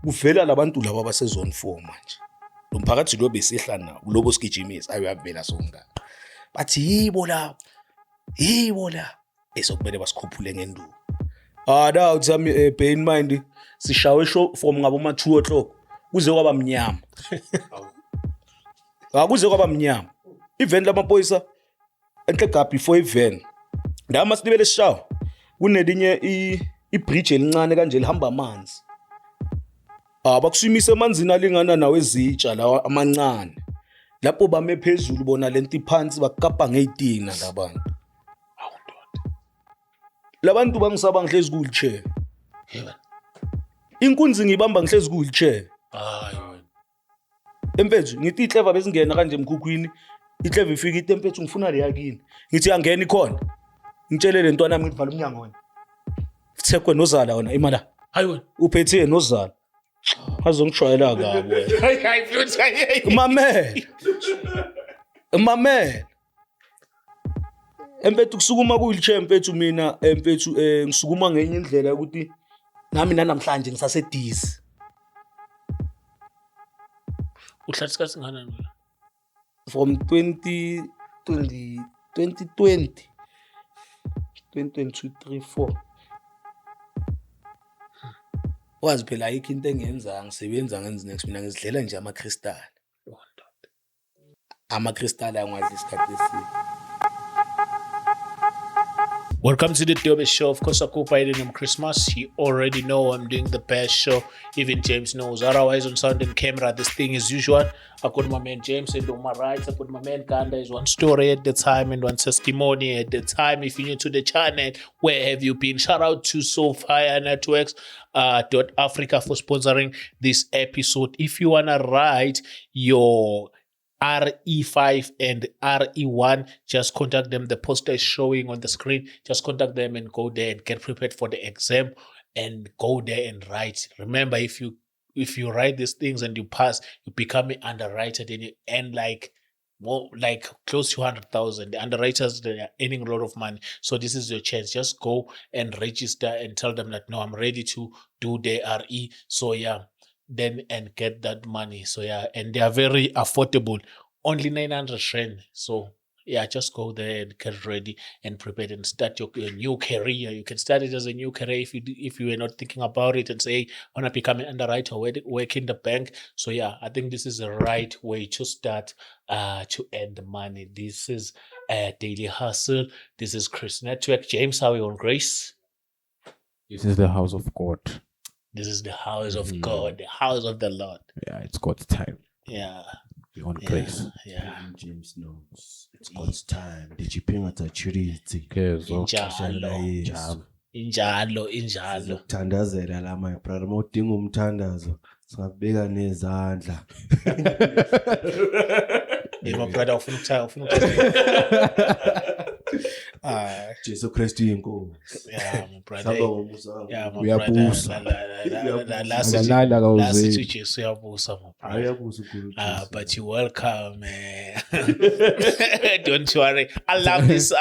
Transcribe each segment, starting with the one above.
kuvela labantu laba basezone 4 manje lo mphakathi lo besihla nawo lobo sigijimisa ayavela sonke bathi yibo la esokumele basikhuphule ngenduku da uthi bear in mind sishawe show from ngabo ma 2 o'clock kuze kwaba mnyama kuze kwaba mnyama event lamaphoyisa enhle gaphi before event ndama silibele sishawa kunelinye ibridge elincane kanje lihamba amanzi bakusimise emanzini alingana nawe ezitsha lawa amancane lapho bame phezulu bona lento iphansi bakapa ngeitina labantu labantu bangisaba ngihlezi wheelchair inkunzi ngibamba ngihlezi wheelchair empethu ngithi iclever bezingena kanje emkhukhwini iclever ifika ithi empethu ngifuna le yakini ngithi angena ikhona ngitshele le ntwana nami ngivala umnyango wena thekwe nozala wona imala hayi wena uphethe nozala azongishwayela kabi wena mamela empethu kusukuma ku-wheelchair empethu mina empethu ngisukuma ngenye indlela ukuthi nami namhlanje ngisasedizi uhlathi isikhathi ngana nje from 2020 3-4 wazi phela ayikho into engiyenza ngisebenza ngenza next mina ngizidlela nje amakristali angadli isikhathi eside. Welcome to the Diobe Show. Of course, I hope I didn't Christmas. You already know I'm doing the best show. Even James knows. Otherwise, on sound and camera, this thing is usual. I got my man James and on my right. I got my man Kanda. Is one story at the time and one testimony at the time. If you're new to the channel, where have you been? Shout out to Soulfire Networks .Africa for sponsoring this episode. If you wanna write your RE5 and RE1, just contact them. The poster is showing on the screen. Just contact them and go there and get prepared for the exam and go there and write. Remember, if you write these things and you pass, you become an underwriter, then you earn like close to 100,000. The underwriters, they are earning a lot of money. So this is your chance. Just go and register and tell them that no, I'm ready to do the RE. So yeah. Then and get that money. So yeah, and they are very affordable, only 900 Rand. So yeah, just go there and get ready and prepared and start your new career. You can start it as a new career if you were not thinking about it and say, I want to become an underwriter or work in the bank. So yeah, I think this is the right way to start to earn the money. This is Daily Hustle. This is Chris Network. James, how are you on, Grace? This is the house of God. This is the house of God, the house of the Lord. Yeah, it's God's time. Yeah. We want grace. Yeah. James knows. It's God's time. Dijiphinga tsachiritsi. Injalo. Thandazela la my brother. Modinga umthandazo. Singabeka nezandla. My brother ufuna Jesu Kristu inkosi. Yeah, my brother. Yeah, my uyabusa. brother. Last Jesu uyabusa, my brother. But you're welcome, man. Don't worry. I love this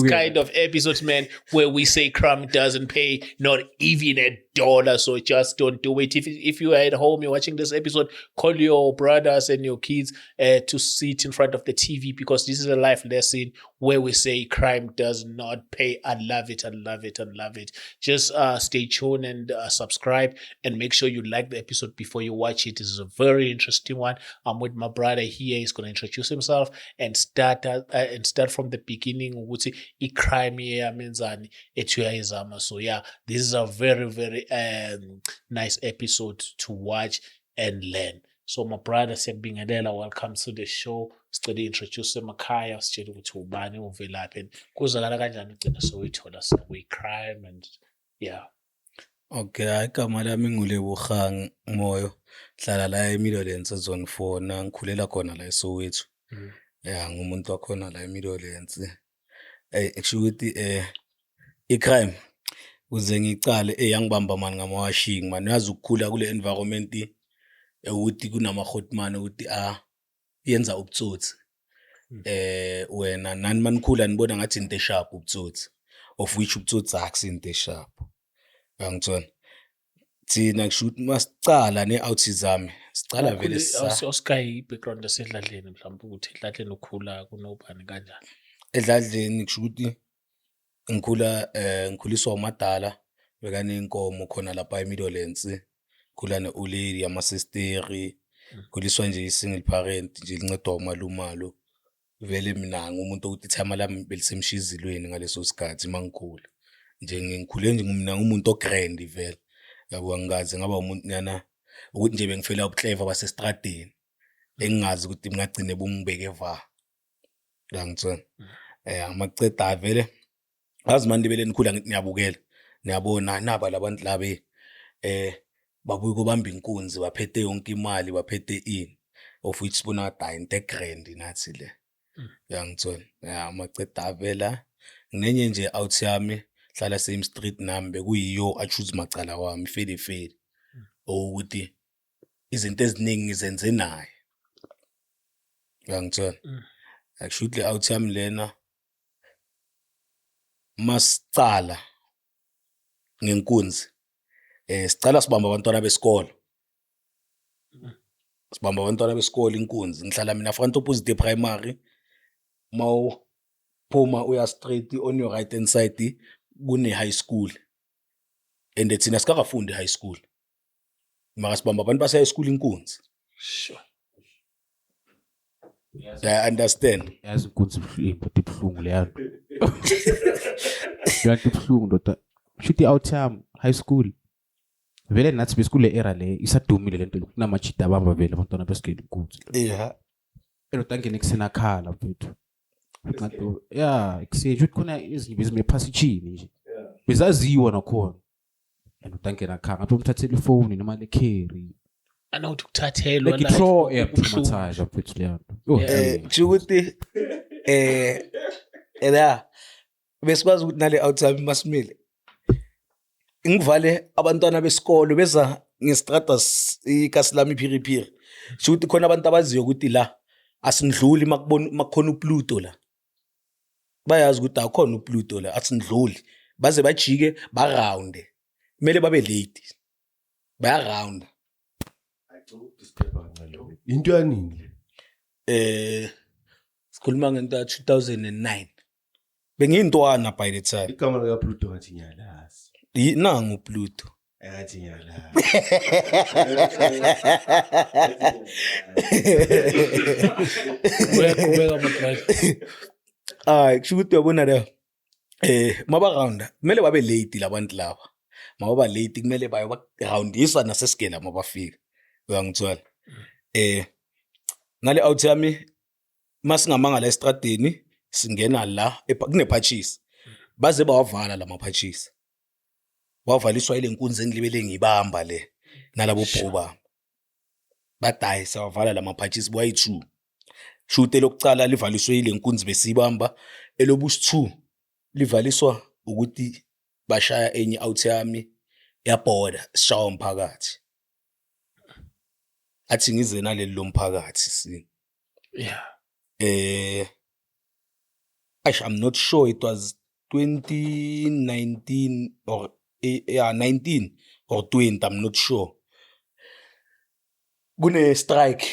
kind of episodes, man, where we say crime doesn't pay, not even $1. So just don't do it. If you are at home, you're watching this episode, call your brothers and your kids to sit in front of the TV, because this is a life lesson where we say crime does not pay. I love it. Just stay tuned and subscribe, and make sure you like the episode before you watch it. This is a very interesting one. I'm with my brother here. He's going to introduce himself and start from the beginning. Crime menzani ethu. So yeah, this is a very, very nice episode to watch and learn. So my brother siyakubingelela, welcome to the show. Sicela introduce emakhaya, sitshela ukuthi ubani, uvelaphi, and kuzakala kanjani ugcina sowuyithola crime and yeah. Okay, igama lami nguLebogang Moyo, hlala la eMidlands zone 4 na ngikhulela khona la eSoweto. Yeah, ngumuntu wakhona la eMidlands. Actually ukuthi icrime uze ngicale yangibamba mani ngamawashing man, yazi ukukhula kule environment ukuthi kunama-hotman ukuthi yenza ubutsotsi. Wena nani manikhula nibona ngathi into esharp ubutsotsi, of which ubutsotsi akusinto esharp. Angitshela thina kusho ukuthi masicala ne-autism sicala vele Oscar background yasedladleni mhlawumbe ukuthi edladleni ukhula kunobani kanjani. edladleni kusho ukuthi ngikhuliswa umadala bekanenkomo khona lapha eMidlands, khula ne-ulady amasisteri, khuliswa nje i-single parent nje lincedwa umalumalo. Vele mina ngumuntu ukuthi ithama lami belisemshizilweni ngaleso sikhathi mangikhula. Nje ngikhule nje mina ngumuntu ogrand vele. Yabo angazi ngaba umuntu nyana ukuthi nje bengifela ubuclever basestradeni. Engingazi ukuthi ngagcine bungibeke eva. La ngitsona. Amaceda vele azi manje bele nikhula ngithi ngiyabukela. Niyabona naba labantu labe babuye kubamba inkunzi baphethe yonke imali baphethe ini of which sibona into grand nathi le. Yangithola amaceda vela nginenye nje out yami hlala same street nami bekuyiyo achoose macala wami fede ukuthi izinto eziningi ngizenze naye. Yangithola actually out yami lena masicala ngenkunzi sicala sibamba abantwana besikolo. Sibamba abantwana besikolo inkunzi ngihlala mina front opposite primary. Phuma uya straight on your right hand side kune high school and thina sikakafundi high school mara sibamba abantu base high school inkunzi. Sure. I understand. Yazi inkunzi ibhlungu leyo. Yanti ibhlungu ndoda. Shuthi out high school. Vele nathi besikule era le isadumile lento kunamachita abamba vele abantwana besikole inkunzi. Yeah. Erotangene kusena khala mfethu. Ngathi kusesho ukuthi khona izinto ezimephasichini nje. Bezaziwa nakhona. Erotangena khanga ngathi umthathele ifoni noma le carry. Anokuthi kuthathelwa Like throw traumatized mfethu leyo. Kusho ukuthi la besikwazi ukuthi nale outside masimile. Ngivale abantwana besikolo beza ngestrata iKasilami Phiriphiri. Kusho ukuthi khona abantu abaziyo ukuthi la asindluli makukhona uPluto la. Bayazi ukuthi akukhona uPluto la asindluli. Baze bajike ba round. Kumele babe late. Ba round. Into yanini? Sikhuluma ngento 2009. Bengiyintwana by the time. Igama lika Pluto ngathi nyalazi. Nangu Pluto. Ngathi nyalazi. Kubeka amadrayive. Kusho ukuthi uyabona la maba round kumele babe late labantu laba. Maba late kumele baye roundisa nasesigela mabafika. Uyangithola. Ngale out yami masingamanga la estradeni singena la kunepatches. Baze bawavala la mapatches. Wavaliswa ile nkunzi engilibele ngibamba le nalabo bhoba. Badayi sawavala la mapatches boyi2. Shute lokucala livaliswe ile nkunzi besibamba elobusi2 livaliswa ukuthi bashaya enye out yami yaborder sishawa umphakathi. Athi ngize naleli lomphakathi si. Yeah. I'm not sure it was 2019 or 19 or 20, I'm not sure. Kune strike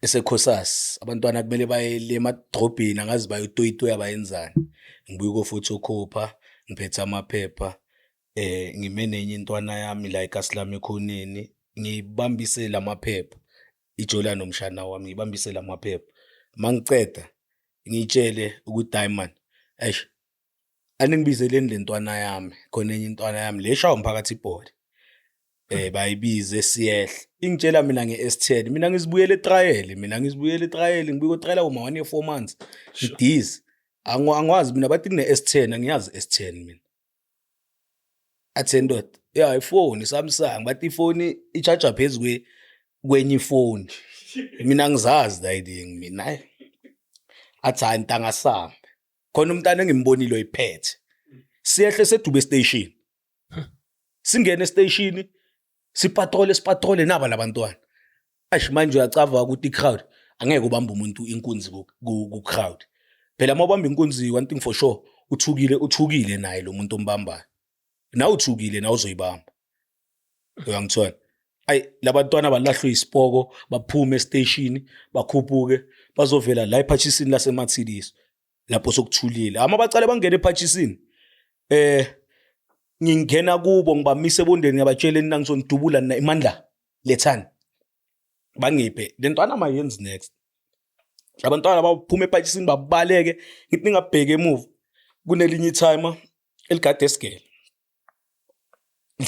esekhosas abantwana kumele baye le madrobheni angazi bayotoyitoya abayenzani. Ngibuye ko photocopy ngiphethe amaphepha ngimene enye intwana yami la eKasilami ekhoneni ngibambise lamaphepha ijola nomshana wami ngibambise lamaphepha mangiceda ngitshele ukuthi Diamond aningibizeleni lentwana yami khona enye intwana yami leshawa umphakathi ibhodi bayibize siyehle ingitshela mina ngeS10 mina ngizibuyele etrial ngibuye ko-trial uma 1 year 4 months ngidize angwazi mina bathi kune-S10 angiyazi S10 mina attended iphone Samsung bathi ifoni i-charger phezulu kwenye ifoni mina ngizazi la iding mina athi antanga sambe khona umntana engimbonile oyiphethe siyehle sedube station singene station sipatrole naba labantwana manje uyacava ukuthi i-crowd angeke ubamba umuntu inkunzi ku crowd phela mawubamba inkunzi one thing for sure uthukile naye lo muntu ombambayo na uthukile na uzoyibamba uyangithola ayi labantwana balahlwe isipoko baphume estation bakhuphuke bazovela la ephathisini lasemathiliso lapho sokuthulile ama bacale bangena ephathisini ngingena kubo ngibamise ebondeni ngabatshela nina ngizonidubula nina imandla lethani bangiphe lentwana mayenzi next abantwana baphuma ephathisini babaleke ngithi ningabheke emuva kunelinye timer eligade esigele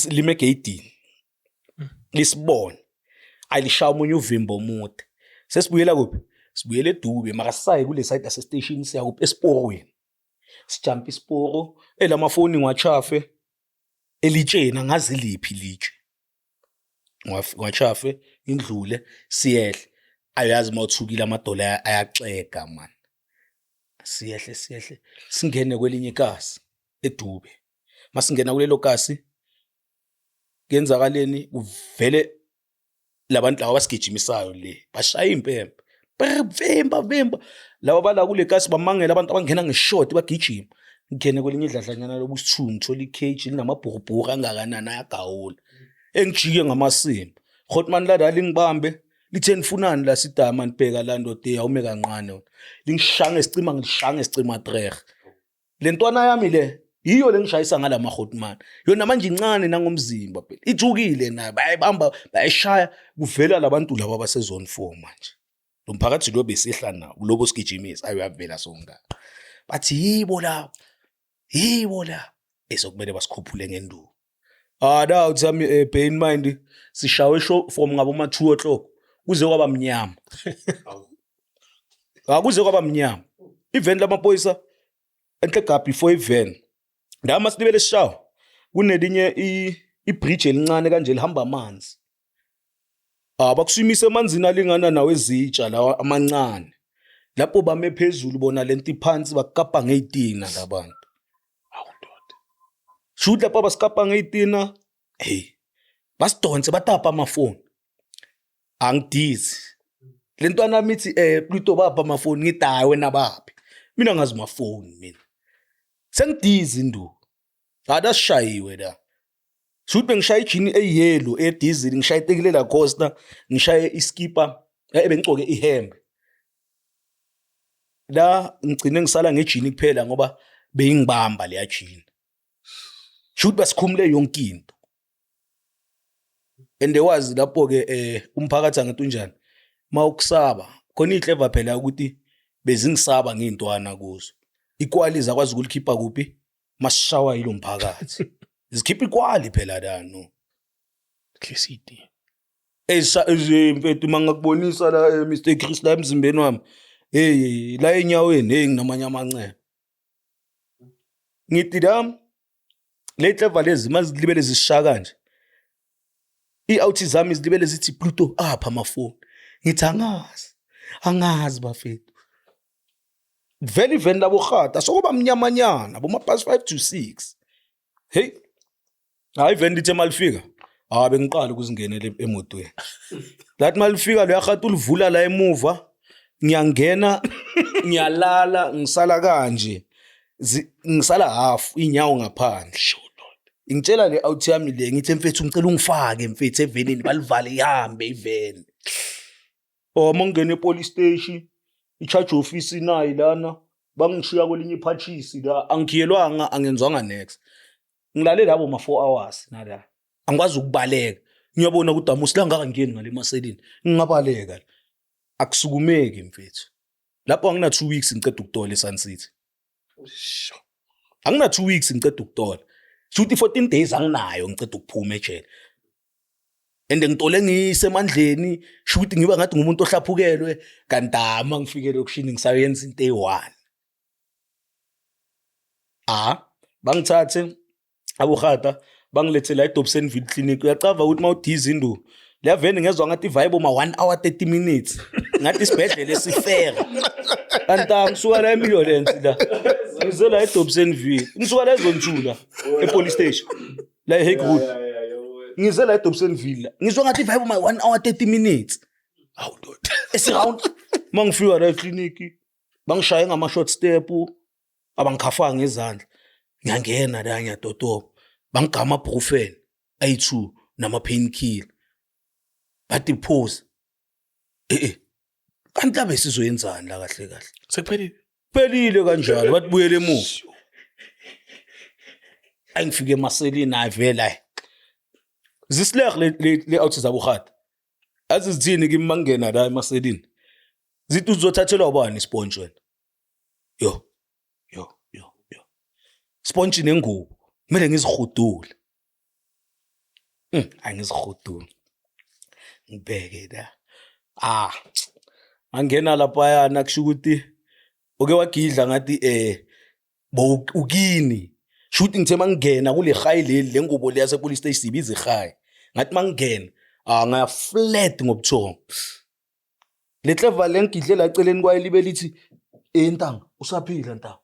lime gate lisibone ayilishaya umunye uvimbo omude sesibuyela kuphi sibuyele edube maka sisaye kule side ase station siya kuphi esiporweni sijump isiporo elamafoni ngwachafe elitshena ngazi liphi litshe ngwachafe indlule siyehle ayazi mawuthukile amadola ayaxega man siyehle singene kwelinye ikasi edube masingena kulelo kasi kenzakaleni uvele labantu laba basigijimisayo le bashaya impembe vemba laba bala kule kasi bamangela abantu abangena ngeshort bagijima ngene kwelinye idladlanyana lobusithungu thola icage linamabhurubhuru angakanani ayagawula engijike ngamasimba Hotman ladala ngibambe lithe nifunani la sidama nibheka la ndoda eyawume kanqane lingishange esicima treg lentwana yami le yiyo lengishayisa ngala mahotman yona manje incane nangomzimba phela ithukile naye bayibamba bayishaya kuvela labantu laba basezone 4 manje lo mphakathi lo besihla nawo lobo sigijimisa ayavela songa bathi yibo la esokumele basikhuphule ngenduku da uthami bear in mind sishawe show from ngabo ma 2 o'clock kuze kwaba mnyama kuze kwaba mnyama event lamaphoyisa enhle gap before event ndama silibele sishawa kunelinye ibridge elincane kanje lihamba amanzi bakusimise emanzini alingana nawe ezitsha lawa amancane lapho bame phezulu bona lento iphansi bakapa ngeyitina labantu awudoda shoot lapho basikapa ngeyitina basidonse batapa amafoni angidizi lentwana mithi Pluto bapha amafoni ngithi hayi wena baphi mina ngazi amafoni mina sengidizi ndu adashayiwe la shoot bengishaye ijini eyellow ediesel ngishaye itekile la Costa ngishaye iskipa ebengcoke ihembe la ngicine ngisala ngejini kuphela ngoba beyingibamba leya jini shoot basikhumule yonke into endewazi lapho ke umphakathi angathi unjani mawukusaba khona iclever phela ukuthi bezingisaba ngintwana kuzo ikwaliza kwazi ukulikhipha kuphi masishawa yilo mphakathi zikhipha ikwali phela dano KCD mfethu mangakubonisa la Mr Chris la emzimbeni wami la enyaweni nginamanye amanceba ngithi dam le clever lezi mazilibele zishaka kanje i-autism izilibele zithi Pluto apha amafoni ngithi angazi bafethu vele even labo khata sokuba mnyamanyana boma past 5 to 6 hey hayi vele lithe malifika bengiqala ukuzingenela emotweni lathi malifika lo yakhata ulivula la emuva ngiyangena ngiyalala ngisala kanje ngisala half inyawo ngaphandle ngitshela le out yami le ngithi mfethu ngicela ungifake mfethu evenini balivale ihambe iveni mangene epolice station i-charge office nayi lana bangishiya kwelinye iphatchisi la angiyelwanga angenzwanga next ngilale labo ma 4 hours nala angikwazi ukubaleka ngiyabona ukuthi amusila ngakangeni ngale maselini ngingabaleka akusukumeki mfethu lapho angina 2 weeks ngiceda ukutola eSun City angina 2 weeks ngiceda ukutola shoot 14 days anginayo ngiceda ukuphuma ejele ende ngitole ngisemandleni shoot ngiba ngathi ngumuntu ohlaphukelwe kantama ngifike lokushini ngisayenza into eyi1 bangithathe abokhata bangilethe la eDobsonville Clinic uyacava ukuthi mawudiza indu leya veni ngezwe ngathi vibe ma 1 hour 30 minutes ngathi isibhedlela esifera kanti ngisuka la eMillionaires la ngize la eDobsonville ngisuka la eZonthula epolice station la eHague ngize la eDobsonville ngizwe ngathi vibe ma 1 hour 30 minutes awudoda esiround mangifika la eclinic bangishaye ngama short step abangikhafanga ngezandla ngiyangena la ngiyadotoba bangigama brufen ayi2 nama-painkiller bathi pause kanti labe sizoyenzani la kahle kahle Sekuphelile kanjalo bathi buyele emuva angifike emaselini ayivela zisileq le out zabukhata azizithini kimi mangena la emaselini zithi uzothathelwa ubani isponge wena yo sponge nengubo kumele ngizihudule angizihudule ngibheke la angena lapha yana kusho ukuthi oke wagidla ngathi ukini shoot ngithe mangena kule high le ngubo le yase police station ibiza high ngathi mangena ngaya flat ngobuthongo le clever lengidlela eceleni kwaye libe lithi entanga usaphila ntanga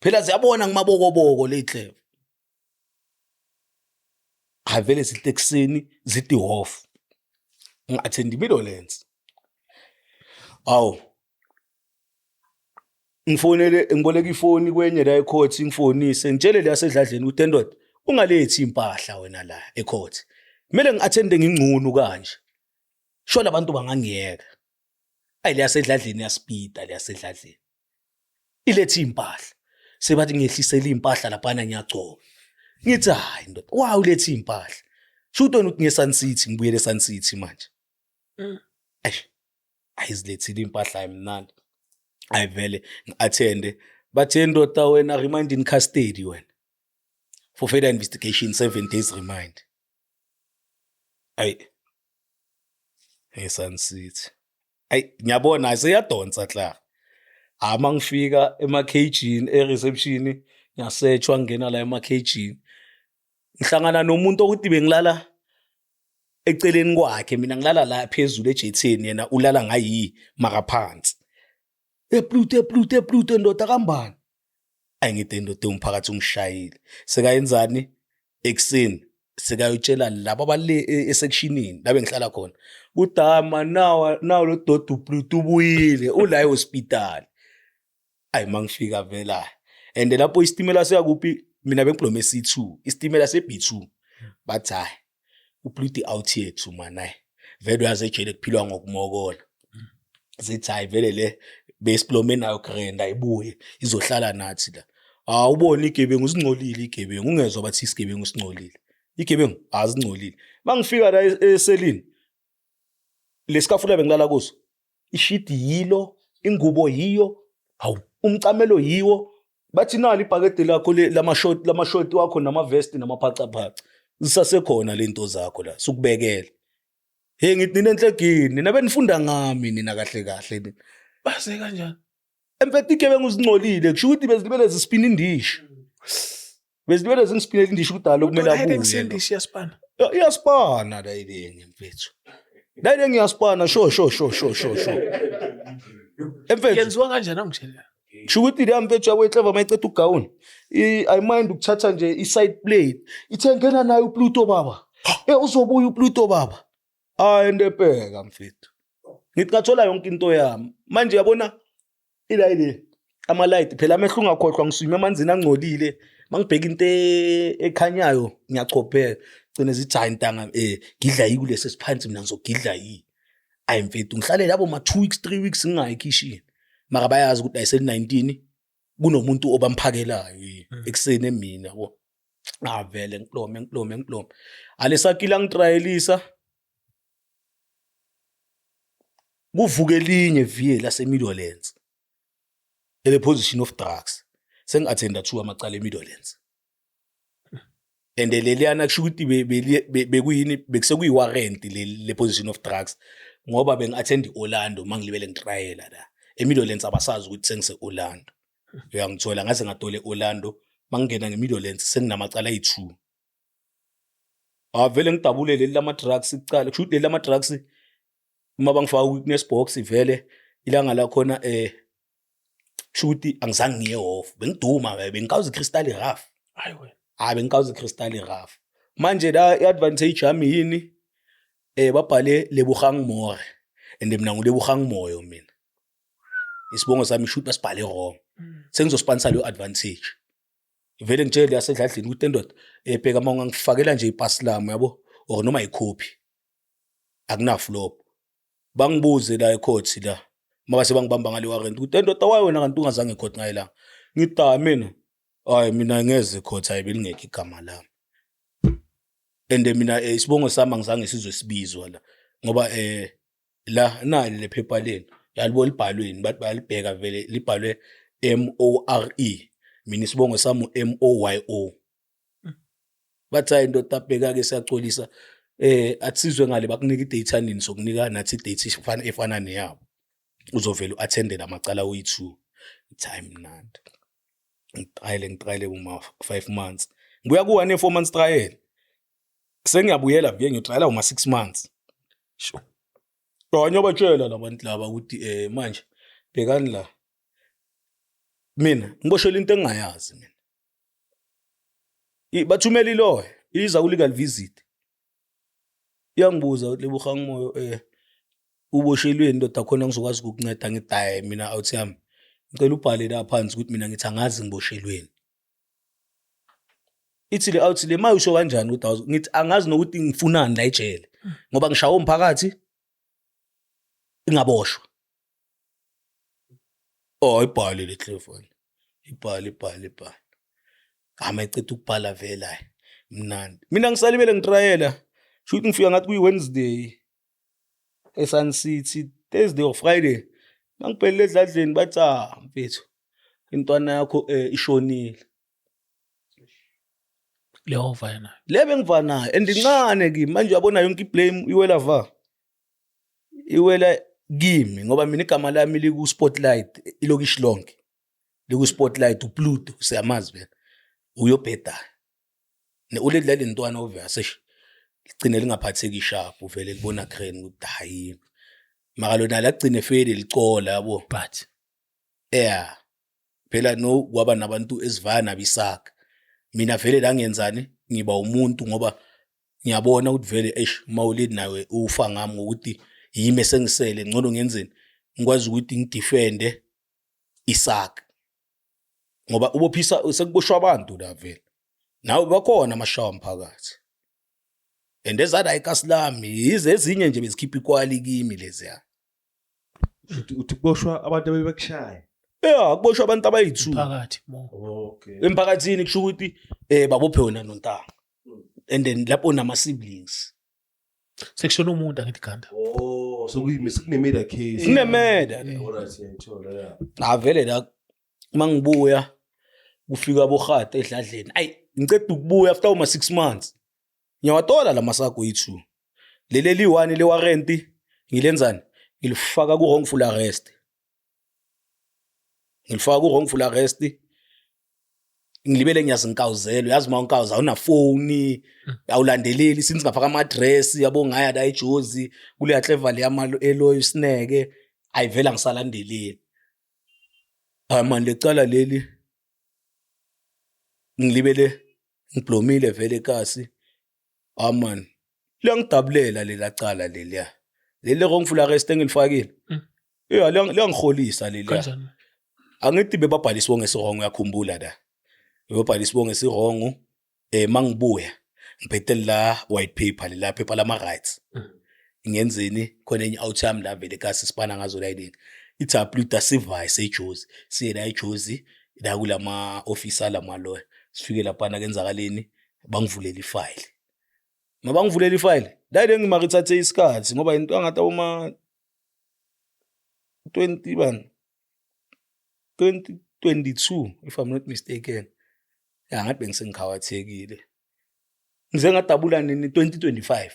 phela ziyabona ngimabokoboko le clever avele zitekseni zithi off ngiattend Midlands ngiboleka ifoni kwenye la ecourt ngifonise ngitshele le yasedladleni ukuthi ndoda ungalethi impahla wena la ecourt kumele ngiattende ngingcunu kanje sho labantu bangangiyeka le yasedladleni yaspeeda le yasedladleni ilethi impahla sebathi ngehlisela impahla lapha ngiyagcoba ngithi hayi ndoda ulethi impahla shoot wena uthi ngeSun City ngibuyele eSun City manje ayizilethile impahla emnandi ayivele ngi-attende bathe ndoda wena remind in custody wena for further investigation 7 days remind eSun City ngiyabona aseyadonsa kla mangifika emakhejini ereception ngiyasearchwa ngena la emakhejini ngihlangana nomuntu ukuthi bengilala eceleni kwakhe mina ngilala la phezulu ejetheni yena ulala ngayi mara phansi eplute ndoda kambani ngithi ndoda umphakathi ungishayile sekayenzani ekseni sekayotshela labo abale esectionini la bengihlala khona udama nawo lo doda uplute ubuyile ula ehospital mangifika vela and lapho istimela siyakuphi mina bengiplome C2 istimela seB2 bathi hayi uplute out yethu manaye vele uyazejele kuphilwa ngokumokola zithi hayi vele le besiplome nayo grand ayibuye izohlala nathi la ubona igebengu singcolile igebengu ungezwe bathi isigebengu singcolile igebengu azingcolile mangifika la eselini lesikafula bengilala kuso ishit yilo ingubo yiyo umcamelo yiwo bathi nali ibhakede lakho lama-short wakho nama-vest namaphaca zisasekhona lento zakho la sukubekela ngithi nina enhlekini nabe nifunda ngami nina kahle kahle base kanjani empethu igebengu zingcolile kusho ukuthi bezilibele zispina indishi bezilibele zingispinela indishi kudala okumele abuye iyaspana la ilenge mfethu la ilenge iyaspana sho empethu yenziwa kanjani angitshela kusho ukuthi le mfethu yabo eclever mayiceda ugawuni ayimind ukuthatha nje i-side plate ithe ngena nayo uPluto baba uzobuya uPluto baba endebheka mfethu ngithi ngathola yonke into yami manje yabona ile ama-light phela amehlo ungakhohlwa ngiswime emanzini angcolile mangibheka into ekhanyayo ngiyachopheka gcine zithi hayi ntanga gidla yi kulesi siphansi mina ngizogidla yi mfethu ngihlale labo ma 2 weeks 3 weeks ngingayi ekhishini mara bayazi ukuthi ayiseli 19 kunomuntu obamphakelayo ekseni mina yabo vele ngiplome alesakila ngitrayelisa kuvuke elinye vie laseMidlands ele position of drugs sengi-attenda 2 amacala eMidlands and leliyana kusho ukuthi bekuyini bekusekuyi-warrant le position of drugs ngoba bengi-attend i-Orlando mangilibele ngitrayela la eMidlands abasazi ukuthi sengise-Orlando uyangithola ngaze ngadole e-Orlando mangingena ngeMidlands senginamacala ayi-2 vele ngidabule leli lama-drugs icala kusho ukuthi leli lama-drugs uma bangifaka weakness box vele ilanga lakhona kusho ukuthi angizange ngiye off bengiduma bengikawuza i-crystal rough bengikawuza i-crystal rough manje la i-advantage yami yini babhale Lebogang More and mina nguLebogang Moyo mina isibongo sami shoot basibhale wrong sengizosponsor leyo advantage vele ngitshela yasedladleni ukuthi ndoda bheka uma ungangifakela nje ipasi lami yabo or noma ikhophi akuna flop bangibuze la ecourt la mase bangibamba ngale warrant ukuthi ndoda wayo wena kanti ungazange ecourt ngayilanga ngithi mina hayi mina ngeze ecourt hayi belingekho igama lami and mina isibongo sami ngizange sizwe sibizwa la ngoba la nali le phepha leni yalibo libhalweni bathi bayalibheka vele libhalwe MORE mina isibongo sami MOYO bathi hayi ndoda abheka ke siyacolisa atsizwe ngale bakunika idata nini sokunika nathi idata efana neyabo uzovela uattende lamacala oyi2 time mnandi ngitrayele uma 5 months ngibuya ku 1 4 months trial sengiyabuyela vike ngiyotrayela uma 6 months sho Banye abatshela labantu laba ukuthi manje bhekani la mina ngiboshela into engingayazi mina bathumela iloya iza ku legal visit yangibuza ukuthi lebuha ngimoyo uboshelweni ndoda khona ngizokwazi ukukunceda ngidaye mina out yami ngicela ubhale la phansi ukuthi mina ngithi angazi ngiboshelweni ithi le out le maye usho kanjani ukuthi ngithi angazi nokuthi ngifunani la ejele ngoba ngishawa umphakathi ingaboshwa ibhale le telephone ibhale amacethe ukubhala vela mnandi mina ngisalibele ngitrayela shoot ngifika ngathi kuyi Wednesday eSun City Thursday or Friday ngiphelele edladleni bathi mfethu intwana yakho ishonile leova yena lebe ngivanayo andincane kimi manje uyabona yonke iblame iwela kimi ngoba mina igama lami liku Spotlight ilokishi lonke liku Spotlight uPluto siyamazi vele uyobheda uledlala intwana ovese ligcine lingaphatheki sharp uvele libona crane ukuthi hayi maka lona lagcine fele licola yabo but phela no kwaba nabantu ezivana bisaka mina vele la ngiyenzani ngiba umuntu ngoba ngiyabona ukuthi vele mawulidi nawe ufa ngami ukuthi yimi esengisele ngcono ngenzeni ngikwazi ukuthi ngidefende isaka ngoba ubophisa sekuboshwa abantu la vele nawe bakhona amashawa umphakathi endezada ikasi lami yize ezinye nje bezikhipha ikwali kimi leziya uthi kuboshwa abantu abebekushaya kuboshwa abantu abayi2 phakathi mo okay emphakathini kusho ukuthi babophe wona nontanga and then lapho nama siblings section umuntu angithi khanda so kunemeda case kunemeda alright siyayithola vele la mangibuya kufika bohata edladleni ngiceda ukubuya after uma 6 months ngiyawatola la masako yi2 leli 1 le warranty ngilenzani ngilifaka ku wrongful arrest ngilibele ngiyazinkawuzelo yazi mawunkawuza awuna phone awulandeleli since ngafaka ama address yabo ngaya la eJozi kule clever yamalo eloy Snake ayivela ngisalandeleli manje lecala leli ngilibele ngiblomile vele kasi man liyangidabulela lela cala leliya leli wrongful arrest engilifakile liyangikholisa leliya kanjani angithi bebabhala isibongo esirong uyakhumbula la bebabhala isibongo esirong mangibuya ngibhethele la white paper la phepha lama rights ngenzeni khona enye outcome la vele kasi sipana ngazo la yini ithi Pluto sivice eJozi siye la eJozi la kulama officer lama lawyer sifike lapha na kenzakaleni bangivulela ifile mabangivulela ifile la le ngimarithathe isikhathi ngoba into angathi uma 2022 if I'm not mistaken ngathi bengisengikhawathekile ngize ngadabula nini 2025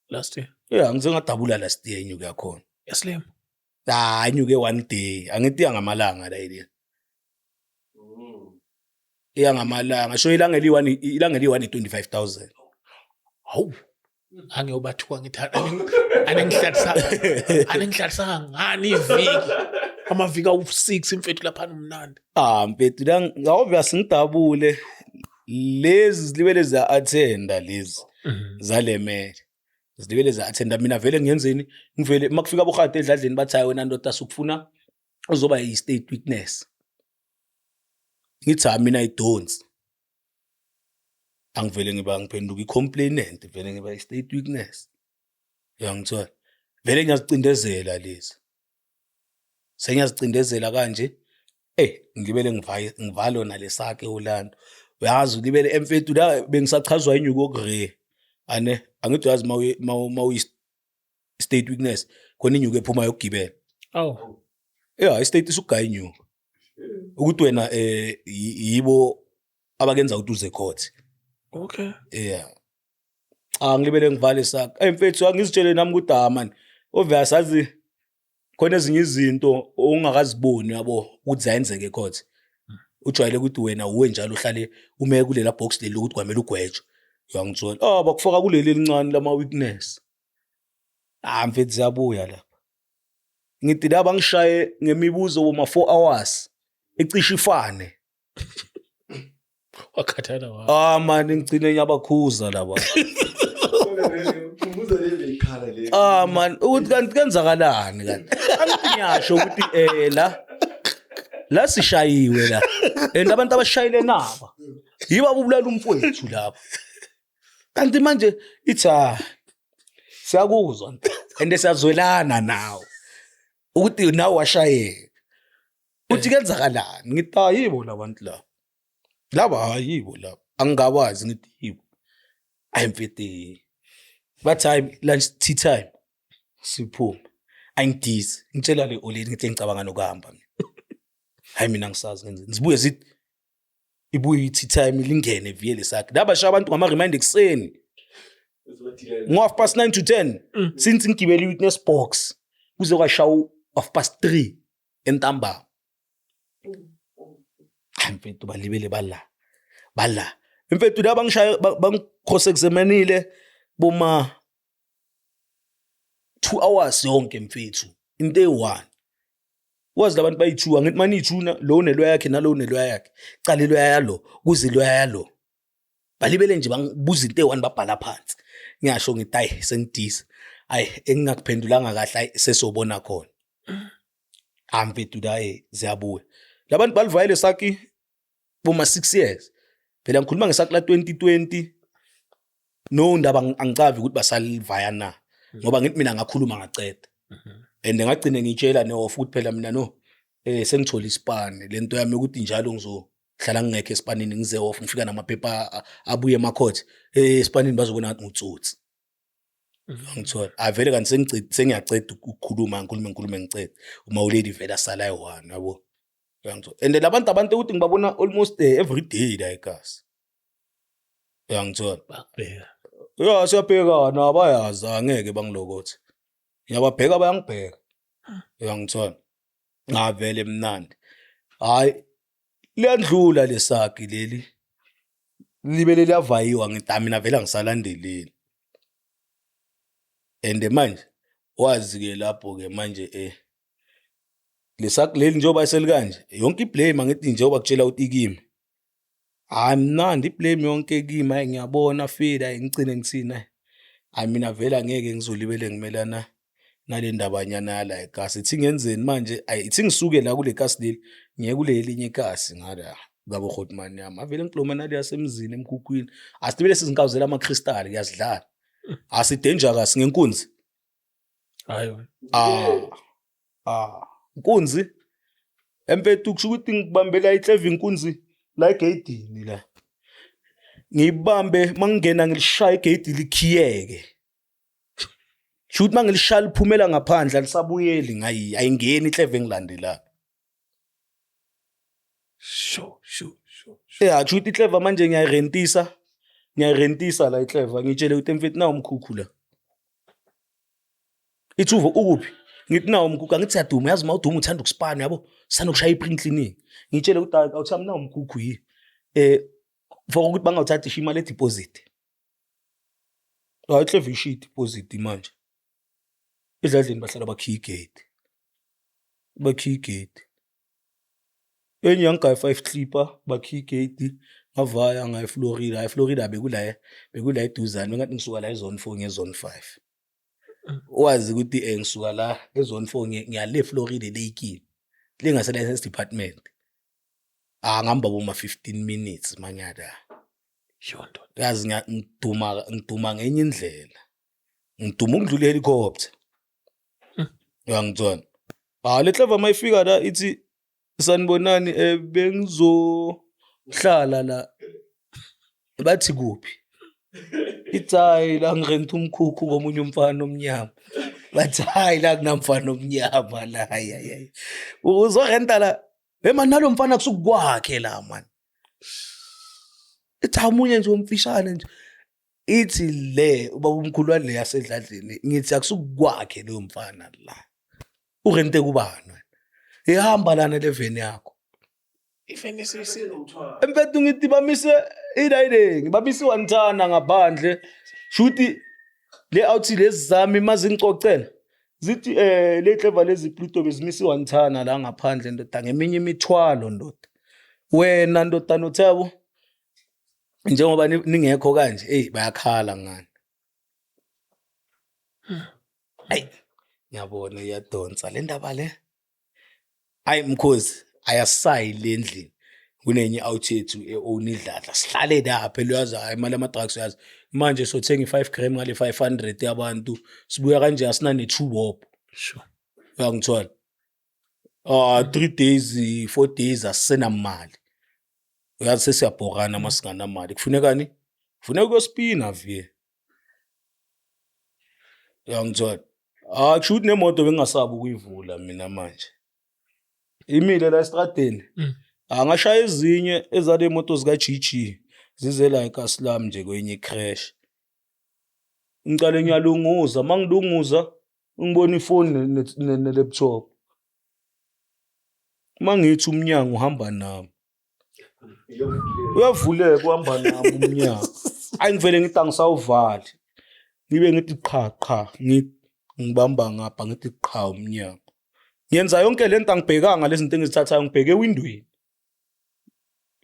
last year ngize ngadabula last year inyuke yakhona yaslim inyuke one day angithi ngamalanga la ile ngamalanga sho ilanga eli1 25000 hawu angiyobathuka ngithanda anengihlatsa ngani iviki amavika u6 imfethu lapha nomnandi mfethu la obvious ngidabule lezi zilibele za attenda lezi zalemele zilibele za attenda mina vele ngiyenzeni ngivele makufika bohate edladleni bathi hayi wena ndoda sukufuna uzoba yi state witness ngithi mina I don't angivele ngiba ngiphenduka i-complainant vele ngiba i-state weakness. Uyangithola? Vele ngiyazicindezela lezi. Sengiyazicindezela kanje ngibele ngivalo nalesakhe uLando. Uyazi ulibele emfethu la bengisachazwa inyuko okure. Angithi uyazi mawu state weakness khona inyuko ephuma yokugibela. Oh. Yeah, i-state isugaya inyuko. Ukuthi wena yibo abakenza ukuthi uze court. Okay. Yeah. Ngilibele ngivale sakhe. Mfethu angizitshele nami ukuthi man, obvious azi khona ezinye izinto ongakaziboni yabo ukuthi zayenzeke court. Ujwayele ukuthi wena uwe njalo uhlale ume kulela box leli ukuthi kwamele ugwetshwe. Uyangithola? Bakufaka kuleli elincane lama weakness. Mfethu ziyabuya lapha. Ngithi laba ngishaye ngemibuzo boma 4 hours ecishe ifane. Wakhathana wa. Man ngicine nyabakhuza laba. Umbuzo le ikhala le. Man ukuthi kanti kenzakalani kanti. Angithi ngiyasho ukuthi la sishayiwe la. Abantu abashayile naba. Yiba ubulala umfowethu lapha. Kanti manje ithi siyakuzwa ande siyazwelana nawe. Ukuthi nawe washayeka. Uthi kenzakalani? Ngithi yibo labantu la. Laba hayibo la. Angabazi ngithi yibo. Mfethu. Bathi lunch tea time. Siphuma. Angidizi. Ngitshela le oleni ngithi ngicabanga nokuhamba mina. Hayi mina ngisazi ngenzeni. Sibuye sithi ibuye tea time lingene vele sakhe. Labasha abantu ngama remind ekseni. Ngo 9:30 to 10 since ngigibele i-witness box kuze kwashawu 3:30 entambama. Mfethu balibele bala. Mfethu laba ngishaya bangicross examinile boma 2 hours yonke mfethu into e1. Wazi labantu bayi2 angithi mani i2 lo nelwa yakhe nalo nelwa yakhe. Calelwa yalo kuze lwa yalo. Balibele nje bangibuza into e1 babhala phansi. Ngiyasho ngithi hayi sengidisa. Engingakuphendulanga kahle sesobona khona. Mfethu la ziyabuya. Labantu balivayele saki boma 6 years. Phela ngikhuluma ngesakhi la 2020. No ndaba angicavi ukuthi basalivaya na. Ngoba ngithi mina ngakhuluma ngaceda. And ngagcina ngitshela futhi phela mina sengithola isipane lento yami ukuthi njalo ngizohlala ngingekho esipanini ngize off ngifika namaphepha abuye emacourt esipanini bazobona ngathi ngutsotsi. Ngithola avele kanti sengiyaceda ukukhuluma ngikhulume ngiceda uma ulady vele asala eyi1 yabo. Uyangithola and labantu ukuthi ngibabona almost every day la ekhasi. Uyangithola Bakubheka. Yeah, siyabheka nabayazi angeke bangilokothe. Ngiyababheka bayangibheka. Uyangithola. Ngavele mnandi. Hayi liyandlula lesakhi leli. Libele liyavayiwa ngithi mina vele ngisalandeleni. And manje wazi ke lapho ke manje lesakhi leli njengoba eselikanje yonke iblame angithi njengoba kutshela ukuthi ikimi. Mnandi iblame yonke kimi ngiyabona fela ngicine ngithina. Mina vele angeke ngizolibele ngimelana nale ndabanyana yala ekhasi. Ithi ngenzeni manje ithi ngisuke la kule khasi leli ngiye kule elinye ikhasi ngala ngabo Hotman yami. Avele ngikhuluma nali yasemzini emkhukhwini. Asibele sizinkawuzela amakristali kuyazidlala. Asidangerous ngenkunzi. Hayi. Inkunzi. Empethu kusho ukuthi ngibambela iCleve inkunzi la egedini la. Ngibambe mangingena ngilishaya igedi likhiyeke. Shoot mangilishaya liphumela ngaphandle alisabuyeli ayingeni iCleve engilandela. Sho. Shoot iCleve manje ngiyarentisa la iCleve ngitshele ukuthi mfethu na umkhukhu la. Ithuvo ukuphi? Ngithi nawo umkhukhu angithi siyaduma yazi mawuduma uthanda ukusipana yabo sanokushaya iprint clinic. Ngitshele ukuthi awuthami na umkhukhu yi. For ukuthi bangawuthatha imali edeposit. iCleve ishi deposit manje. Edladleni bahlala bakhiya igate. Enye yangayi 5 clipper bakhiya igate ngavaya ngayi Florida. Florida bekula eduzane ngathi ngisuka la ezone 4 ngezone 5. Wazi ukuthi ngisuka la ezone 4 ngiyale Florida lake lengase license department. Ngihamba boma 15 minutes manyada. yazi ngiduma ngenye indlela ngiduma ukudlula helicopter uyangizona le clever mayifika la ithi sanibonani bengizohlala la bathi kuphi ithi hayi la ngirenta umkhukhu komunye umfana omnyama bathi hayi la kunamfana omnyama la hayi uzorenta la man nalo mfana kusukwakhe la man ithi amunye nje umfishane nje ithi le ubaba umkhulu wale yasedladleni ngithi akusukwakhe leyo mfana la urente kubani ehamba lana leveni yakho empethu ngithi bamise ilayini bamise wanthana ngaphandle shuthi le outhi lezi zami mazingicocela zithi le clever lezi Pluto bezimise wanthana la ngaphandle ndoda ngeminye imithwalo ndoda wena ndoda nothabo njengoba ningekho kanje bayakhala ngani ngiyabona iyadonsa le ndaba le mkhozi ayasayi le ndlini kunenye out yethu own idladla sihlale lapha eluyazi imali ama-drugs uyazi manje sothenga i-5 gram ngale 500 yabantu sibuya kanje asina ne-2 bob uyangithola 3 days 4 days asisenamali uyazi sesiyabhorana masinganamali kufunekani kufuneka ukuyospina vie uyangithola kusho ukuthi nemoto bengingasabi ukuyivula mina manje imile la estradeni angashaya ezinye ezale moto zika GG zize la eKasilam nje kwenye crash ngicale ngiyalunguza mangilunguza ngibona ifoni ne laptop mangithi umnyango uhamba nami uyavuleka uhamba nami umnyango ngivele ngithi angisawuvali ngibe ngithi qha ngibamba ngapha ngithi qha umnyango ngiyenza yonke lento angibhekanga lezi zinto engizithathayo ngibheke ewindweni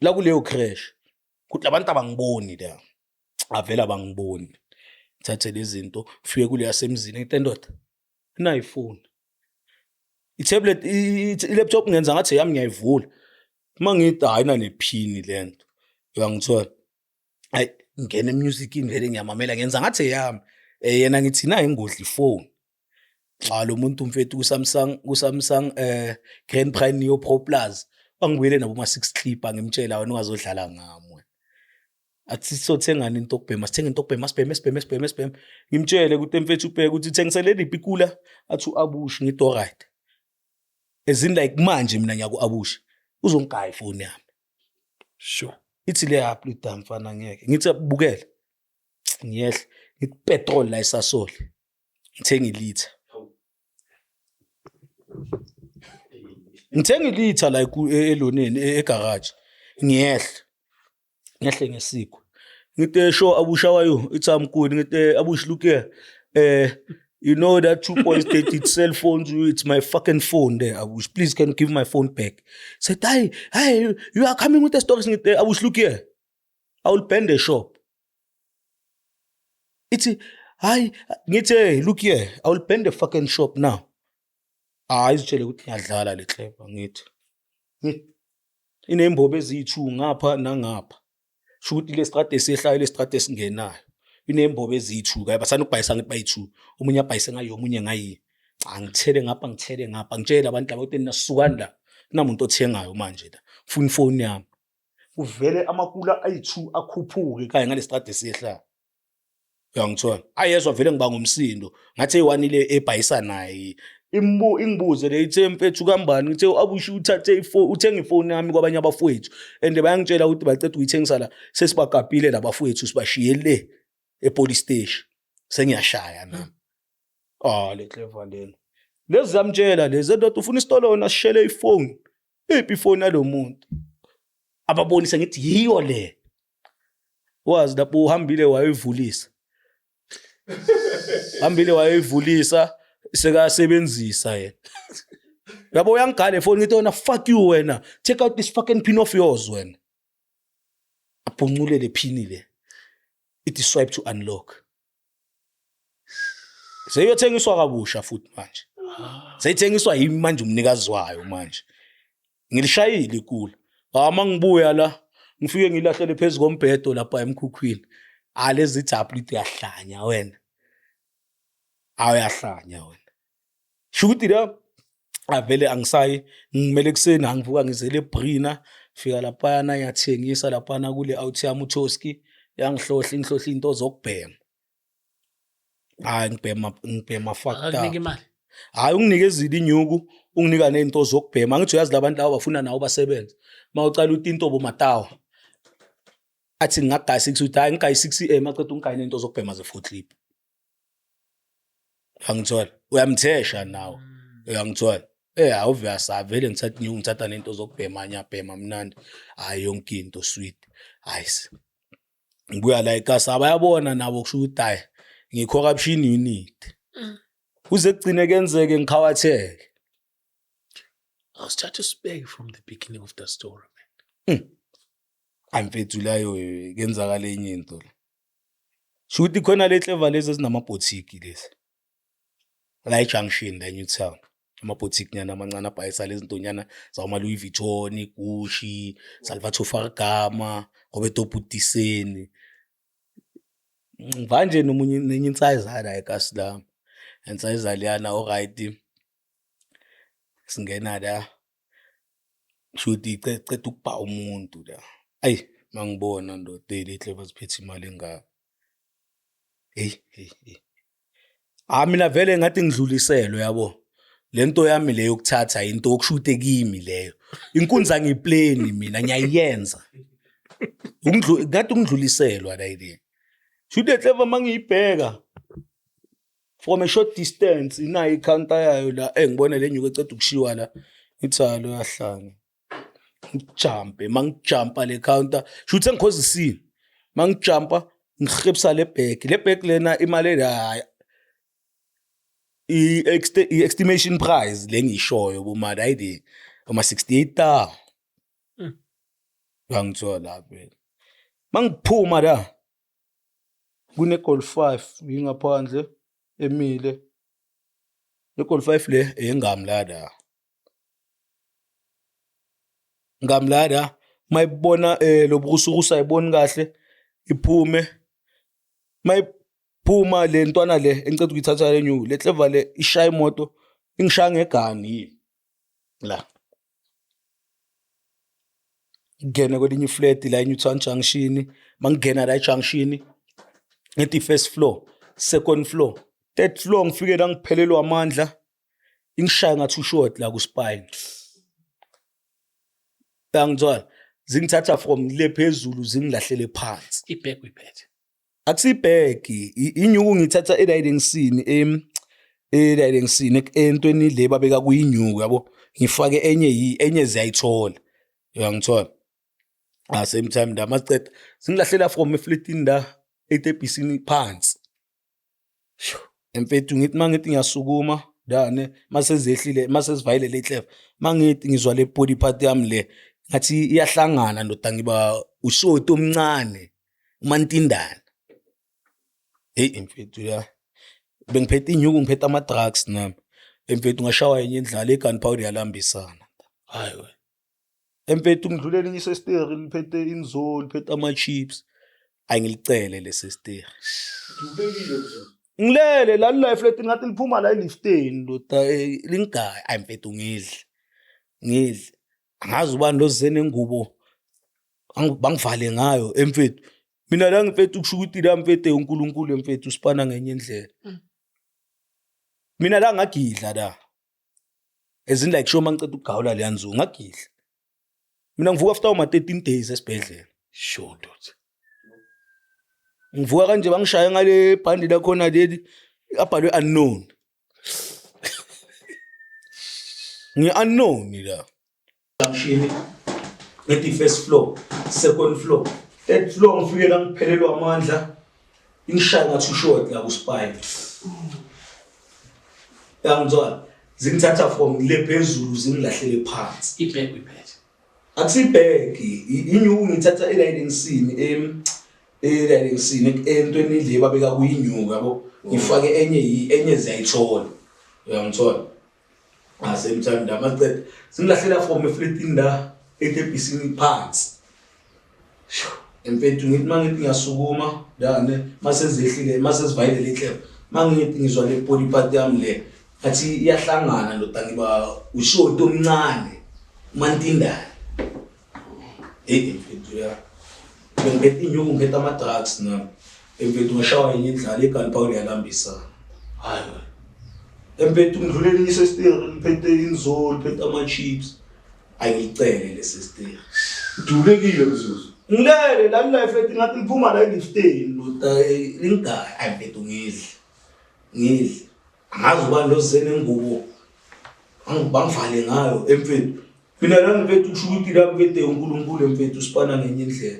la kuleyo crash kuthi abantu abangiboni la avela bangiboni thathe lezi zinto ufike kule yasemzini ngithi ndoda ina iphone i-tablet i-laptop ngenza ngathi yami ngiyayivula mangithi ayina nephini lento uyangithola ngene music indlela ngiyamamela ngenza ngathi yami yena ngithi na ingodla iphone lo muntu mfethu ku-Samsung Grand Prime Neo Pro Plus bangibuyele nabo ma-6 clip ngimtshela wena ungazodlala ngami athi sothengani into okubhema sithenga into okubhema sibheme ngimtshele ukuthi mfethu ubheke ukuthi thengisele liphi ikula athi uAbush ngithi alright as in like manje mina ngiyaku-Abush uzongigaya ifoni yami sure ithi le app lidam mfana ngeke ngithi bukele ngiyehle ngithi petrol la isasole ngithenga ilitha la eloneni egarage ngiyehle ngesiko ngithi show Abush wayo ithi amkuni ngithi Abush look here you know that 2 boys they did cell phones it's my fucking phone there Abush please can you give my phone back said hey you are coming with the stories ngithi Abush look here I will bend the shop it's hi ngithi look here I will bend the fucking shop now izitshele ukuthi ngiyadlala le clever ngithi inembobo ezi2 ngapha nangapha sho ukuthi le strate esihlayo le strate esingenayo inembobo ezi2 kayi basana ukubhayisa ngithi bayi2 omunye abhayise ngayo omunye ngayi ngithele ngapha ngitshela abantu laba ukuthi nasukani la kunamuntu othengayo manje la ufuna ifoni yami uvele amakula ayi2 akhuphuke kayi ngale strate esihlayo uyangithola ayezwa vele ngiba ngomsindo ngathi ewanile ebhayisa naye ingibuze le ithe mfethu kambani ngithe Abush uthathe ifoni uthenga ifoni yami kwabanye abafowethu and bayangitshela ukuthi baceda ukuyithengisa la sesibagabhile labafowethu sibashiyele epolice station sengiyashaya nami le clever lena lezi zamtshela lezi ndoda ufuna isitolona sishele ifoni iphi ifoni yalomuntu ababonise ngithi yiyo le wazi lapho uhambile wayivulisa sekasebenzisa yena yabo uyangigala ifoni ngithi wena fuck you wena take out this fucking pin of yours wena abhuncule le pin le ithi swipe to unlock seyothengiswa kabusha futhi manje seyithengiswa yimi manje umnikazi wayo manje ngilishayile ikula mangbuya la ngifike ngilahlele phezu kombhedo lapha emkhukhwini lezi japhu lithi yahlanya wena awuyahlanya wena sho ukuthi la avele angisayi ngimele kuseni angivuka ngizele eBrina fika lapha ngiyathengisa lapha kule Autium Utoski ngihlohla into zokubhema ngibhema fucked Akunika up imali. hayi unginikeza inyuku unginika nezinto zokubhema angithi uyazi labantu labo bafuna nawo basebenze mawucala uTintobo Matawa athi ngagayisa 6 uthi hayi ngigayisa 6 AM aceda ungigayine into zokubhema ze4 clip angithola uyamthesha nawo uyangithola awuviyasa vele ngithatha nento zokubhema nyabhema mnandi hayi yonke into sweet ayisi ngibuya la ekhaya bayabona nabo kusho ukuthi hayi ngicorruption unit kuze kugcine kenzeke ngikhawatheke I was trying to speak from the beginning of the story, man. amfethu layo kenzakala enye into la sho ukuthi khona le clever lezi ezinamaboutique lezi la junction la Newtown amaboutique nyana amancane abhayisa lezi ntonyana zawuma Louis Vuitton, Gucci, Salvatore Ferragamo, Roberto Putiseni manje nomunye nenye insayizana ekhasi lami insayizaliyana alright singena la shuthi iceda ukubha umuntu la ayi mangibona ndoda le clever ziphethe imali engaka hey mina vele ngathi ngidluliselwe yabo lento yami leyo ukuthatha into yokushute kimi leyo inkunza ngiplane mina ngiyayenza ngathi ungidluliselwa la ile shute clever mangiyibheka from a short distance inayo icounter yayo la ngibona lenyuko eceda ukushiwa la ithalo yahlanga ngijumpe mangijumpa le counter shute ngikhoza isini mangijumpa ngihebisa le bag lena imali la i-estimation price lengishoyo bomali ayide uma 68,000 ngangithola phela mangiphuma la kune Golf 5 ngingaphandle emile le Golf 5 le engamlada ngamlada mayibona lo burusuku ayiboni kahle iphume mayiphuma le ntwana le engicela ukuyithatha le nyuku le clever le ishaya imoto ingishaya ngegani la ngene kwelinye flat la eNewtown Junction mangena la junction ngithi first floor second floor third floor ngifike la ngiphelelwa amandla ingishaya ngathi ushort la ku spine ngizwa zingithatha from le phezulu zingilahlele phansi Ibhek uyiphethe. akusibheki inyuku ngithatha eriding scene eriding scene entweni le babeka kuyinyuku yabo ngifake enye ziyayithola uyangithola same time ndamaceda singilahlela from eflatini la etebhisini phansi emfethu ngithi mangithi ngiyasukuma dane masezehlile masesivayile le clever mangithi ngizwa le body part yami le ngathi iyahlangana ndoda ngiba ushoti omncane umantindana emfethu la bengiphethe inyuku ngiphethe ama drugs nami emfethu ngashawa yenye indlala egunpowder yalambisana hayi we emfethu ngidlulela inye steri ngiphethe inzoli ngiphethe ama chips ayilicele lesesteri ngilele la life leti ngathi liphuma la elifteni ndoda lingaya ayimfethu ngidle angazi ubani lozene ngubo bangivale ngayo emfethu mina la ngifethu kusho ukuthi la mfethu uNkulunkulu emfethu usipana ngenye indlela mina la ngagidla la ezini like show mangiceda ukugawula le yanzu ngagidla mina ngivuka after uma 13 days esibhedlela Sure dude. ngivuka kanje bangishaya ngale bhandi la khona leli abhalwe unknown ngi-unknown la junction ngethi first floor second floor third floor ngifike la ngiphelelwa amandla ingishaya ngathi ushort la ku spine yangizwa zingithatha from le phezulu zingilahlele phansi Ibhek uyiphethe. akusibheki inyuku ngithatha eriding scene eriding scene entweni le babeka kuyinyuku yabo ngifake enye ziyayithola uyangithola same time ndamaceda singilahlela from eflatini la etebhisini phansi Emfethu ngithi mangithi ngiyasukuma dane masezehlile masesivayile lehle mangithi ngizwa le body part yami le athi iyahlangana ndoda ngiba ushoti omncane mantindane emfethu ya ngiphethe inyuku ngiphethe ama drugs nami emfethu ngishawa yenye indlala eGunpowder yalambisa hayi emfethu ngidlulele isestere ngiphethe inzolo ngiphethe ama chips ayicele lesestere Udulekile mzuzu. ngilele la life ethi ngathi ngiphuma la ngifstay ndoda lingaya ayiphethe ngidli angazi ubani lozene ngubo angibangivale ngayo emfethu mina la ngiphethe ushukuthi la ngiphethe uNkulunkulu emfethu usipana ngenye indlela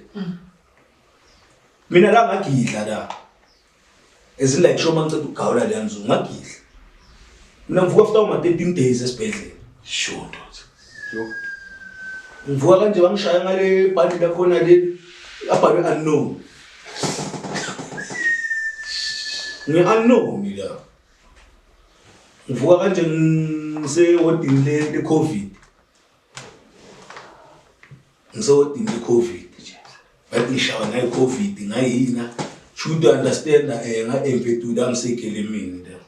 mina la ngagidla la ezilike shoma ngicela ukugawula le nzu ngagidla mina ngivuka after uma 13 days esibhedlela Sure ndoda. ngivuka kanje bangishaya ngale bhandi lakhona le abhalwe unknown ngi-unknown la ngivuka kanje ngisewodini le COVID ngisewodini le COVID nje bathi ngishawa nayo COVID ngayina should understand nga-emfethu la ngisegelemini la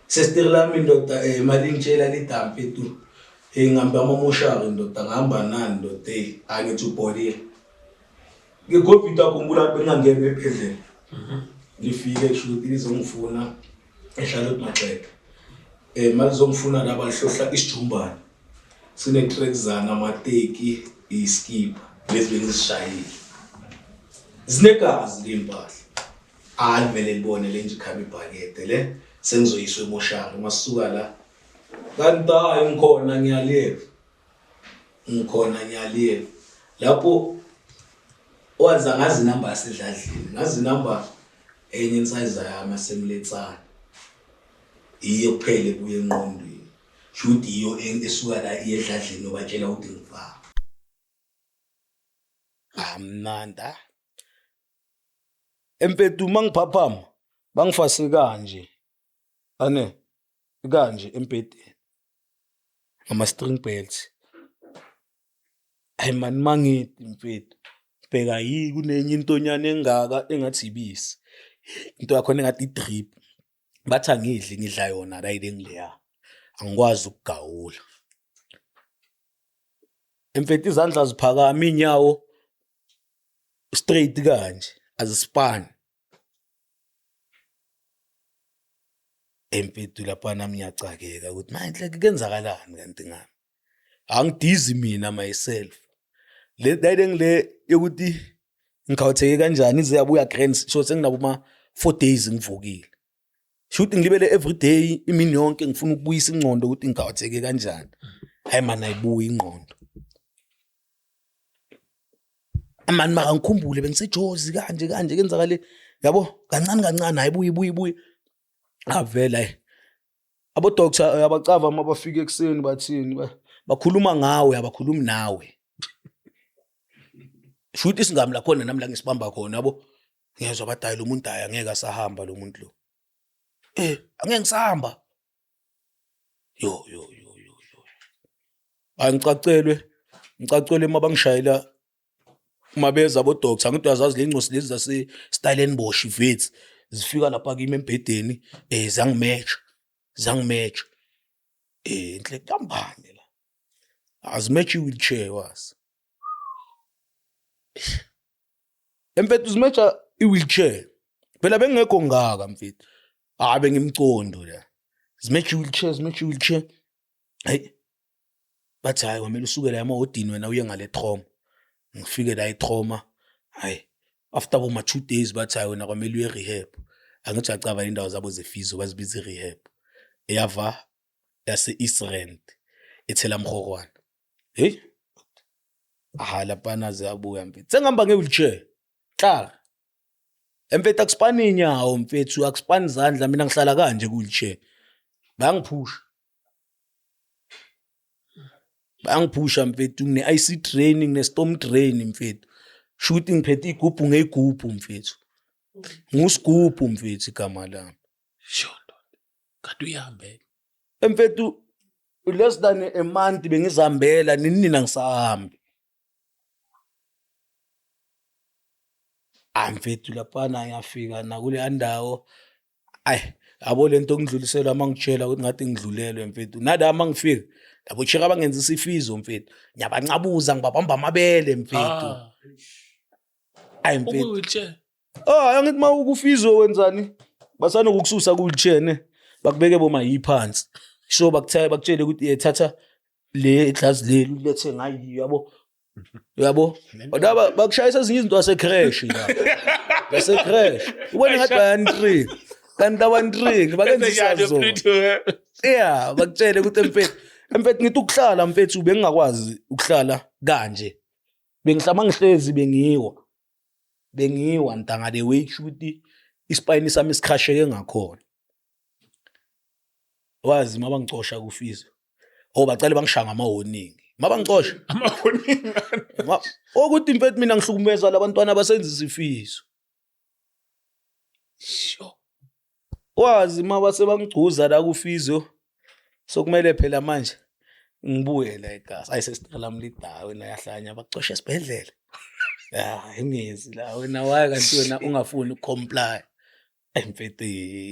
sestere lami ndoda mali ngitshela lidamfethu ngihamba amamoshari ndoda ngihamba nani ndoda angithi ubhodile nge-COVID akhumbula bengangena ephedlela ngifike kushuthi lizongifuna eCharlotte Maxeke malizongifuna la balihlohla isijumbana sine track zana amateki iskipa lezi bengizishayile zinegazi lempahla alivele libone le nje ikhaba ibhakede le sengizoyiswa emoshari masisuka la kanti hayi ngikhona ngiyaliyeva lapho waza ngazi number yasedladleni ngazi number enye insize yami asemletsana iyo kuphele kuye enqondweni should iyo esuka la iyedladleni obatshela ukuthi ngifaka amnanda emfethu mangiphaphama bangifase kanje kanje empedeni ama string belts hayi man mangithi mfethu bheka yi kunenye intonyana engaka engathi ibisi into yakho engathi drip bathi ngidla yona la ile ngileya angikwazi ukugawula emfethu izandla ziphakama inyawo straight kanje azispan emfethu lapha nami ngiyacakeka ukuthi manje kenzakalani kanti ngami angidizi mina myself le dayile ngile yokuthi ngikhawutheke kanjani ize yabuya grand so senginabo ma 4 days ngivukile shoot ngilibele every day imini yonke ngifuna ukubuyisa ingqondo ukuthi ngikhawutheke kanjani hayi man ayibuyi ingqondo amani maka ngikhumbule bengisejozi kanje kenzakale yabo kancane ayibuyi avela abo doctor abacava uma bafika ekseni bathini bakhuluma ngawe abakhulumi nawe futhi singami la khona nami la ngisibamba khona yabo ngiyezwa badayila lo muntu hayi angeke asahamba lo muntu lo angeke ngisahamba yo angicacelwe mabangishayela mabeza abo doctor ngithi uyazazi le ncosi lezi zase Stellenbosch vets zifika lapha kimi embedeni zangimatch inhle kambani la azimatch wheelchair was empethu zimatcha iwheelchair phela bengekho ngaka mfethu abe ngimcondo la zimatch wheelchair hayi bathi hayi kwamele usuke la emahodini wena uye ngale trauma ngifike la itrauma hayi after about 2 days bathi hayi wena kwamele uye rehab angithi acaba indawo zabo zefizo bazibiza rehab eyava yase East Rand ethela mkhokwana hey lapha naze yabuya mfethu sengihamba ngewheelchair klar emfethu akusipani inyawo mfethu akusipani izandla mina ngihlala kanje kuwheelchair bangiphusha mfethu ngine IC training ne storm training mfethu shooting ngiphethe igubhu ngegubhu mfethu ngusigubhu mfethu igama lami shondo kanti uyahambe emfethu less than a month bengizihambela nini ngisahambi mfethu laphana ngiyafika nakule ndawo ayi yabo lento ngidluliselwa mangitshela ukuthi ngathi ngidlulelwe mfethu nala mangifika yabo chika bangenza isifizo mfethu ngiyabancabuza ngibabamba amabele mfethu ayi mfethu wheelchair. angithi mawukufizo wenzani basana ukukususa ku-wheelchair ne bakubeke boma yiphansi so bakutshele ukuthi thatha le class leli lethe ngayi yabo kodwa bakushayisa ezinye izinto asecrash la basecrash ubona ngathi bayantrick kanti abantrick bakenzisa zona bakutshele ukuthi mfethu ngithi ukuhlala mfethu bengingakwazi ukuhlala kanje bengihlama ngihlezi bengiwa ntanga the way ukuthi ispine sami sikhasheke ngakhona wazi mabangicosha kufizo bacale bangishanga ama-warning mabangicosha ukuthi mfethu mina ngihlukumeza labantwana basenzisa ifiso Sure. wazi mabase bangigcuza la kufizo sokumele phela manje ngibuye la eGasa ayisesiqala mlidawe wena yahlanya bakucosha esibhedlela ingezi la wena waye kanti wena ungafuni ukucomply mfethu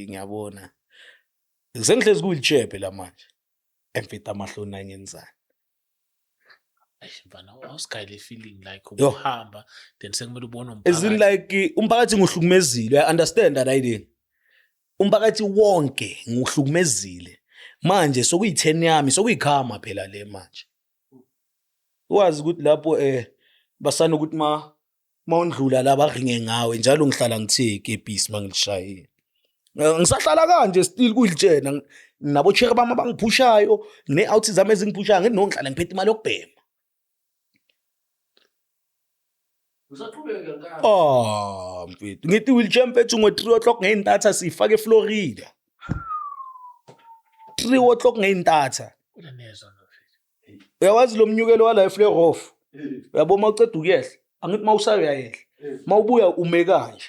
ngiyabona sengihlezi ku-wheelchair phela manje mfethu amahloni angenzani Mfana, awusikayile feeling like Yo. ukuhamba then sekumele ubone as in like umphakathi nguhlukumezile I understand that idea umphakathi wonke nguhlukumezile manje sokuyi-10 yami sokuyikhama phela le manje wazi ukuthi lapho basana ukuthi undlula la baringe ngawe njalo ngihlala ngithe kebhisi mangilishayile ngisahlala kanje still kuyilitshena nabo chere bami abangiphushayo ne-out zami ezingiphushayo ngithi nongihlala ngiphethe imali yokubhema mfethu ngithi wheelchair mfethu ngo-3 o'clock ngeyintatha siyifake eFlorida 3 o'clock ngeyintatha uyawazi lo mnyukelo wala eFleurhof uyabo mawuceda ukuyehla angithi mawusayo uyayehla mawubuya ume kanje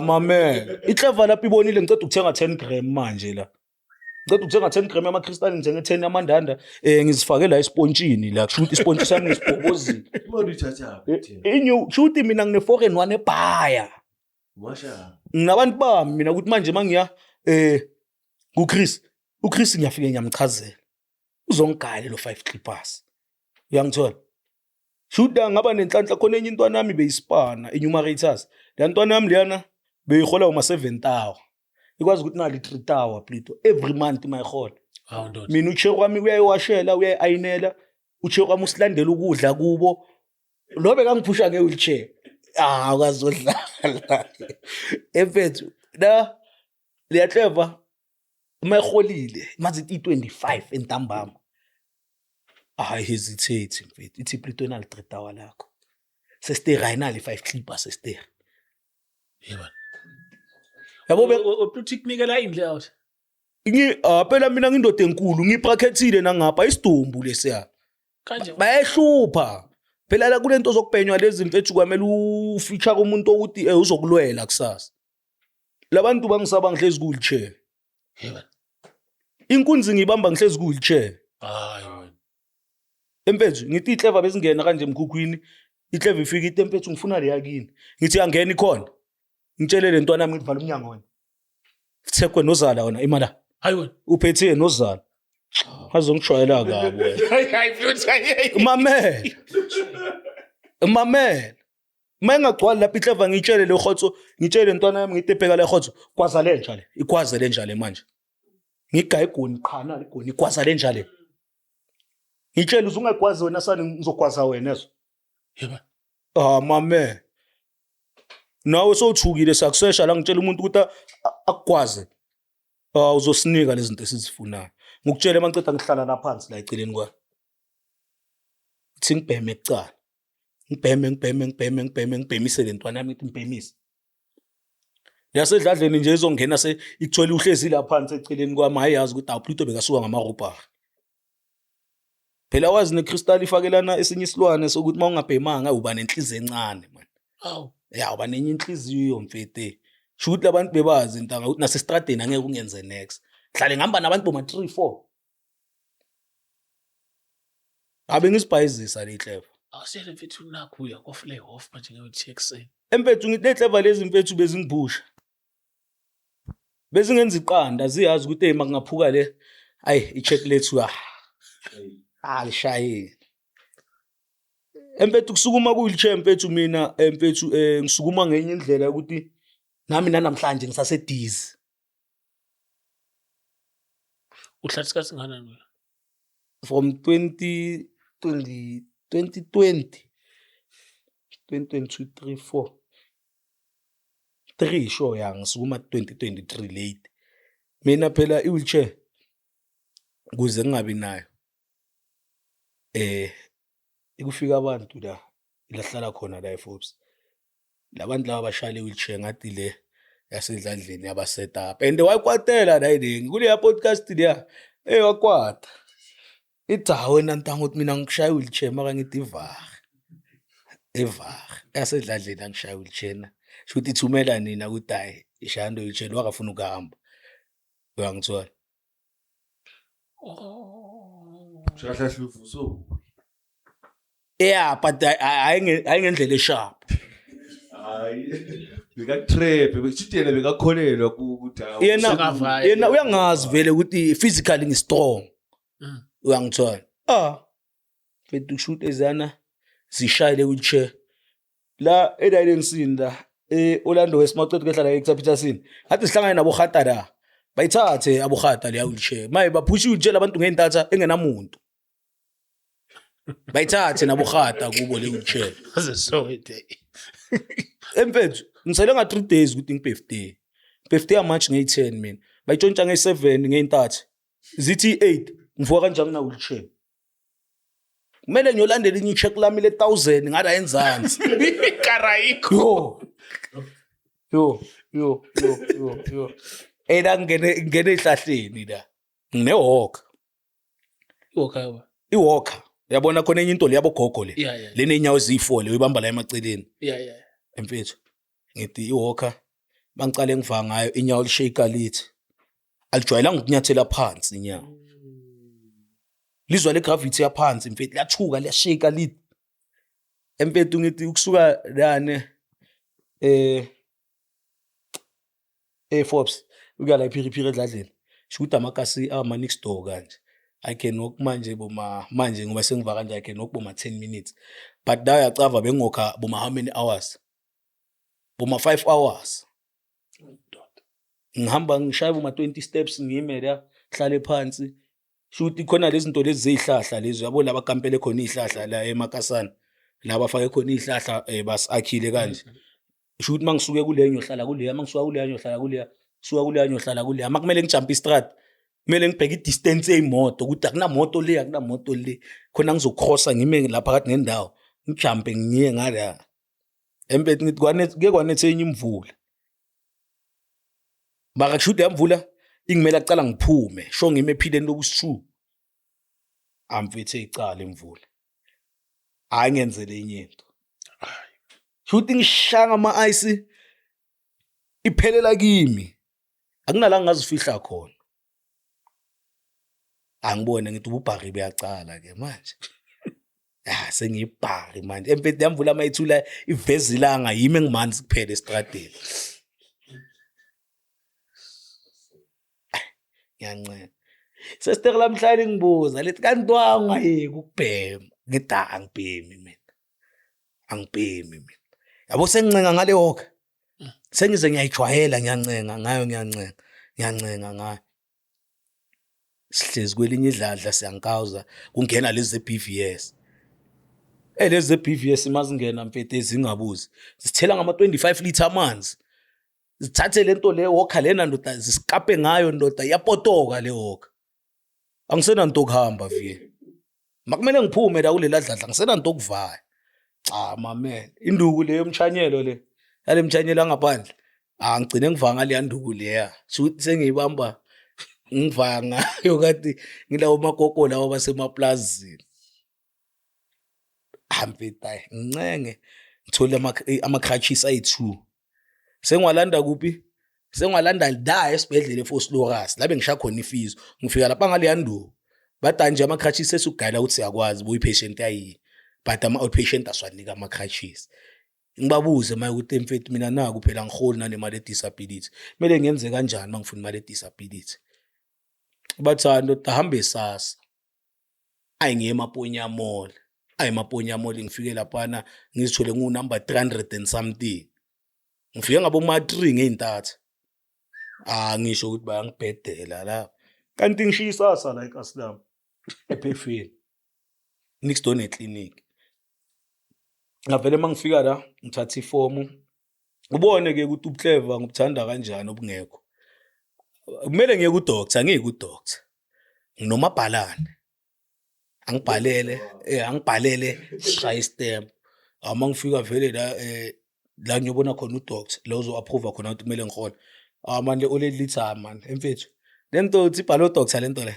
mame iClever lapho ibonile ngiceda ukuthenga 10 gram manje la ngiceda ukuthenga 10 gram yamakristali ngithenge 10 yamandanda ngizifake la espontshini la kusho ukuthi ispontshi sami ngisibhobozile imali uyithatha kusho ukuthi mina ngine-foreign one ebhaya nginabantu bami mina ukuthi manje mangiya kuChris uChris ngiyafike ngiyamchazela uzongigayela lo 5 clippers uyangithola shuda ngaba nenhlanhla khona enye intwana yami beyispana enumerators le ntwana yami leyana beyihola uma 7 hour ikwazi ukuthi nali 3 hour plito every month mayihola mina uche kwami uyayiwashela uyayiayinela uche kwami usilandela ukudla kubo lo bekangiphusha nge-wheelchair akazodlala emfethu la liyaClever mayiholile mazi i-25 entambama hesitate mfethu ithi plito enali 3 hour lakho sestere ayinali 5 clippers sestere yabo kunikela indle out phela mina ngindoda enkulu ngibrackethile nangapha isidumbu lesiya kanje bayahlupha phela la kulento zokubhenywa lezi mfethu kwamele ufeature komuntu ukuthi uzokulwela kusasa labantu bangisaba ngihlezi ku-wheelchair inkunzi ngibamba ngihlezi ku-wheelchair empethu ngithi iClever bezingena kanje emkhukhwini iClever ifika ithi empethu ngifuna le yakini ngithi angena ikhona ngitshele le ntwana yami ngithi vala umnyango wena thekwe nozala wona imala hayi wena uphethe nozala azongishwayela kabi wena mamela mayengagcwali lapha iClever ngitshele le khotso ngitshele ntwana yami ngithi ebheka le khotso kwaza le njale ikwaze le njale manje ngigaya igoni qhana igoni ikwaza le njale ngitshela uzungakwazi wena sani ngizokwaza wena ezo mame nawe sowuthukile sakusesha la ngitshela umuntu ukuthi akukwazi uzosinika lezi zinto esizifunayo ngikutshela mangiceda ngihlala la phansi la eceleni kwa uthi ngibheme ekucala ngibhemise le ntwana yami ngithi ngibhemise yasedladleni nje izongena ikuthola uhlezi la phansi eceleni kwami hayazi ukuthi awuplito bekasuka ngamarubha phela wazi neCrystal ifakelana esinye isilwane sokuthi mawungabhemanga uba nenhliziyo encane man uba nenye inhliziyo mfete sho ukuthi abantu bebazi intanga ukuthi nasestradeni angeke ungenze next hlale ngihamba nabantu boma 3-4 abe ngisibhayizisa le iClever Awusele mfethu nakho uya kwa-fly off manje ngiyothi ekuseni. Empethu ngithi le-clever lezi mfethu bezingiphusha. Bezingenza iqanda ziyazi ukuthi hey makungaphuka le ayi i-check lethu lishaye. Empethu kusukuma ku-wheelchair mfethu mina mfethu ngisukuma ngenye indlela ukuthi nami namhlanje ngisasedizi. Uhlala isikhathi singakanani wena? From 2020 3 sure ya ngisukuma 2023 late. Mina phela i-wheelchair kuze ngingabi nayo ikufika abantu la ilahlala khona la eForbes. Labantu laba bashaya i-wheelchair ngathi le yasedladleni yaba set up and wayikwatela la iningi kule podcast leya wakwata ithi wena ntango ukuthi mina ngishaya i-wheelchair maka ngithi evar yasedladleni angishaya i-wheelchair na shothi ithumela nina ukuthi hayi ishando i-wheelchair wakafuna ukuhamba uyangithola. Shahla hluvuso. Yeah, but ayingendlela esharp. Beka-trap, bekutshitela bekakholelwa ukuthi yena uyangazi vele ukuthi physically ngi-strong. Uyangithola. Mfethu kushuthi ezana zishayile wheelchair. La eDilensin la Orlando West mawuceda ukuhlala eXtra Peterson. Ngathi sihlangane nabo khata la. Bayithathe abo khata le wheelchair. Maye baphusha wheelchair abantu ngentatha engenamuntu. Bayithathe nabo khata kubo le wheelchair. So day. Empethu ngisele nga 3 days ukuthi ngibirthday. Birthday March nge-10 mina. Bayitshontsha nge-7 ngentatha. Zithi 8 ngivuka kanjani na wheelchair. Kumele ngiyolandela inye check lami le 1000 ngada enzansi. Karayiko. Yo. Eda ngene ehlahleni la. Ngine-walker. Okay. I-walker. Uyabona khona enye into le yabo gogo le. Yeah. Le nenyawo eziyi4 le uyibamba la emaceleni. Yeah. Emfethu. Ngithi i-walker bangicale ngiva ngayo inyawo lishake lithi. Alijwayelanga ukunyathela phansi inyawo. Lizwa le gravity yaphansi mfethu lathuka liyashake lithi. Empethu ngithi ukusuka lana Forbes ukala iphiriphiri edladleni. Shukuthi amakasi ama next door kanje. I can walk manje manje ngoba sengiva kanje I can walk 10 minutes. But da yacava bengokha how many hours? 5 hours. Ngihamba ngishaya 20 steps ngime la hlale phansi. Shuthi khona lezi zinto lezi zezihlahla lezi yabo laba kampele khona izihlahla la eMakasana. Laba fake khona izihlahla basakhile kanje. Shuthi mangisuke kule ngiyohlala kule mangisuka kule ngiyohlala kule suka kule ngiyohlala kule makumele ngijump istrad. Kumele ngibheke i-distance yeimoto ukuthi akunamoto le khona ngizokrossa ngime lapha phakathi nendawo ngijumpe ngiye ngala. Empethu ngithi kwanethe enye imvula. Baka kushuthi yamvula ingimela acala ngiphume sho ngime ephileni lokusi2. Amfethe icala imvula. Hayi ngenzele enye into. Shuthi ngishanga ama-ice iphelela kimi. Akunala ngazifihla khona. Angibone ngithi ububhari buyacala ke manje. Sengiyibhari manje. Empethu yamvula mayithula ivezi langa yimi engimanzi kuphela estradeni. Ngiyancela. Sesiteke lamhlanje ngibuza lethi kanti wangayeki ukubhema. Ngithi angibhemi mina. Angibhemi mina. Yabo sengincenga ngale walker. Sengize ngiyayijwayela ngiyancenga ngayo. Sihlezi kwelinye idladla siyankawuza kungena lezi ze-BVS. Lezi ze-BVS mazingena mfethu ezingabuzi. Zithela ngama 25 liter amanzi. Zithathe lento le walker lena ndoda zisikape ngayo ndoda yapotoka le walker. Angisena into okuhamba vie. Makumele ngiphume la kulela dladla ngisena into okuvaya. Mame, induku le yomchanyelo le. Yale mchanyelo ngaphandle. Ngigcine ngivanga le yanduku leya. Shuthi sengiyibamba ngivanga yokathi ngilawo magogo lawo basemaplazini. Hampetayi ngincenge ngithola ama-crutches ayi2. Sengwalanda kuphi? Sengwalanda la esibhedlela eFoslorus la bengisha khona ifizo. Ngifika lapha ngale yanduku. Bathi nje ama-crutches sesugayela ukuthi siyakwazi bo i-patient ayi. but ama-outpatient asiwanika ama-crutches. Ngibabuze maye ukuthi mfethu mina naku phela ngiholi nanemali edisability. Kumele ngenze kanjani uma ngifuna imali edisability? Bathando tahambe sasa. Ayingiye eMaponya Mall. EMaponya Mall ngifike laphana ngizithole ngunumber 300 and something. Ngifike ngabo ma-3 ngeintatha. Ngisho ukuthi bayangibhedela la. Kanti ngishiya isasa la eKaslami. Ephefeni. Next door neclinic. Ngavele mangifika la ngithatha ifomu. Ubone ke ukuthi ubuhleva ngobuthanda kanjani obungekho. Kumele ngiye ku doctor, ngiye ku doctor. Nginomabhalane. Angibhalele shaya stamp. Mangifika vele la ngiyobona khona udoctor, la uzo approve khona ukuthi kumele ngihole. Manje olelitha man, emfethu. Lento uthi ibhalo doctor lento le.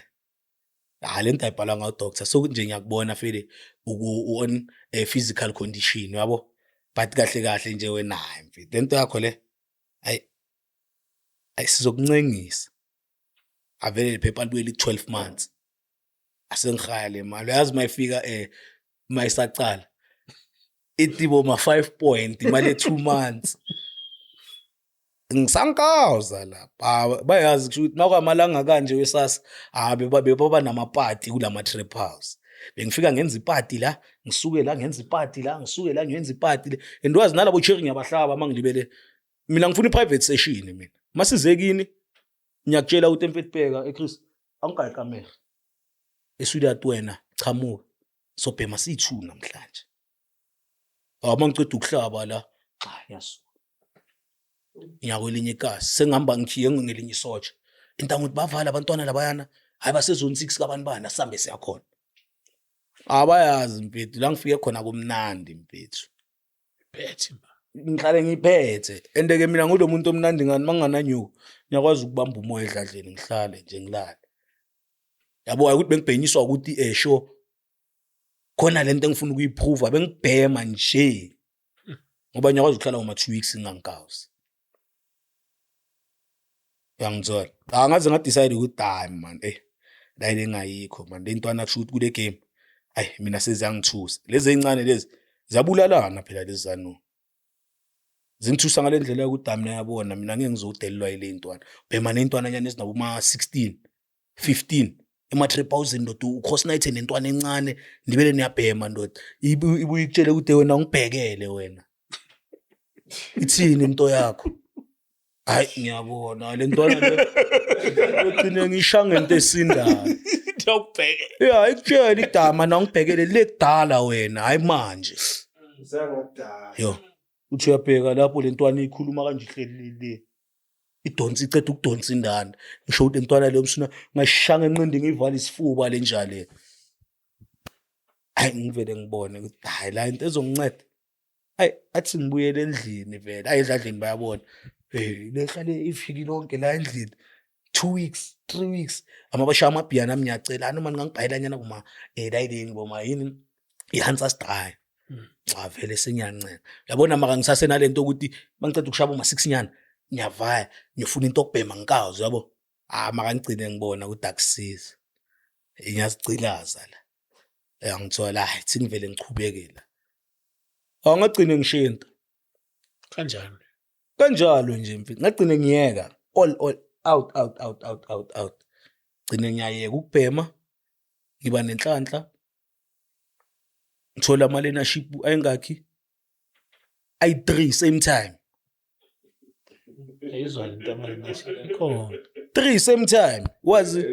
Lento ayibhala ngayo doctor. So nje ngiyakubona vele on physical condition, yabo. But kahle nje wena hayi mfethu. Lento yakho le sizokuncengisa. Avele iphepha libuye li 12 months. Asengihaya le mali. Uyazi mayifika mayisaqala. Itibo ma 5 point imali 2 months. Ngisankauza lapha. Bayazi ukuthi nakwamalanga kanje wesasa beba namapati kulama trap house. Bengifika ngenza ipati la, ngisuke la ngenza ipati la, ngisuke la ngenza ipati le. And wazi nalabo cherry ngiyabahlaba mangilibele. Mina ngifuna i-private session mina. Masizekini ngiyakutshela ukuthi emfethu bheka eChris angigayi kamera. Eswida wena chamuka. Sobhema si2 namhlanje. Mangiceda ukuhlaba la. Yasu. Ngiyakwelinye ikasi sengihamba ngikhiye ngelinye isotsha. Intango ukuthi bavala abantwana labayana. Hayi basezone 6 kabantu bana sambe siyakhona. Abayazi mfethu la ngifike khona kumnandi mfethu. Phethe ma. Ngihlale ngiphethe endeke mina ngulomuntu omnandi ngani mangananyuko ngiyakwazi ukubamba umoya edladleni ngihlale nje ngilala. Yabo ukuthi bengibhenyiswa ukuthi sure khona lento engifuna ukuyiprove bengibhema nje. Ngoba ngiyakwazi ukuhlala uma 2 weeks ngangikawusi. Yangizona. Angaze ngadecide ukuthi hayi man la ile ngayikho man lentwana kushuthi kule game. Mina seziyangithusa. Lezi ezincane lezi ziyabulalana phela lezi zanu. Zingithusa ngalendlela ukuthi mina yabona mina ngeke ngizodelelwa ile intwana. Bhema nentwana nyane ezinabo ma 16 15 ema-trap house ndoda uCross Night nentwana encane ndibele niyabhema ndoda. Ibuye ikutshele ukuthi wena ngibhekele wena. Ithini into yakho? Hayi ngiyabona le ntwana le uthine ngishanga into esindayo. Ndiyakubhekela. Ikutshela igama nangibhekele lekudala wena hayi manje. Ngisangakudala. Yo. Uthi uyabheka lapho le ntwana ikhuluma kanje ihlelile. Idonsi iceda ukudonsa indanda. Ngisho ukuthi intwana le msuna ngashanga enqindi ngivala isifuba le njalo. Ngivele ngibone ukuthi hayi la into ezonginceda. Athi ngibuyele endlini vele. Edladleni bayabona. Lehlale iviki lonke la endlini. 2 weeks, 3 weeks. Amabasha amabhiya nami ngiyacela noma ngangibhayela nyana kuma layini boma yini ihansa style. Vele sengiyancela. Yabona maka ngisasenalento ukuthi mangiceda ukushaba uma 6 nyana ngiyavaya ngifuna into okubhema ngikazo yabo. Maka ngigcine ngibona ukuthi akusiza. Ngiyazicilaza la. Ngithola thi ngivele ngichubekela. Ngagcine ngishinta. Kanjani? Kanjalo nje mfethu. Ngagcine ngiyeka all out. Gcine ngiyayeka ukubhema. Ngiba nenhlanhla. Ngithola ama leadership ayingakhi? Ay3 same time. Ayizwa into manje khona. 3 same time. Wazi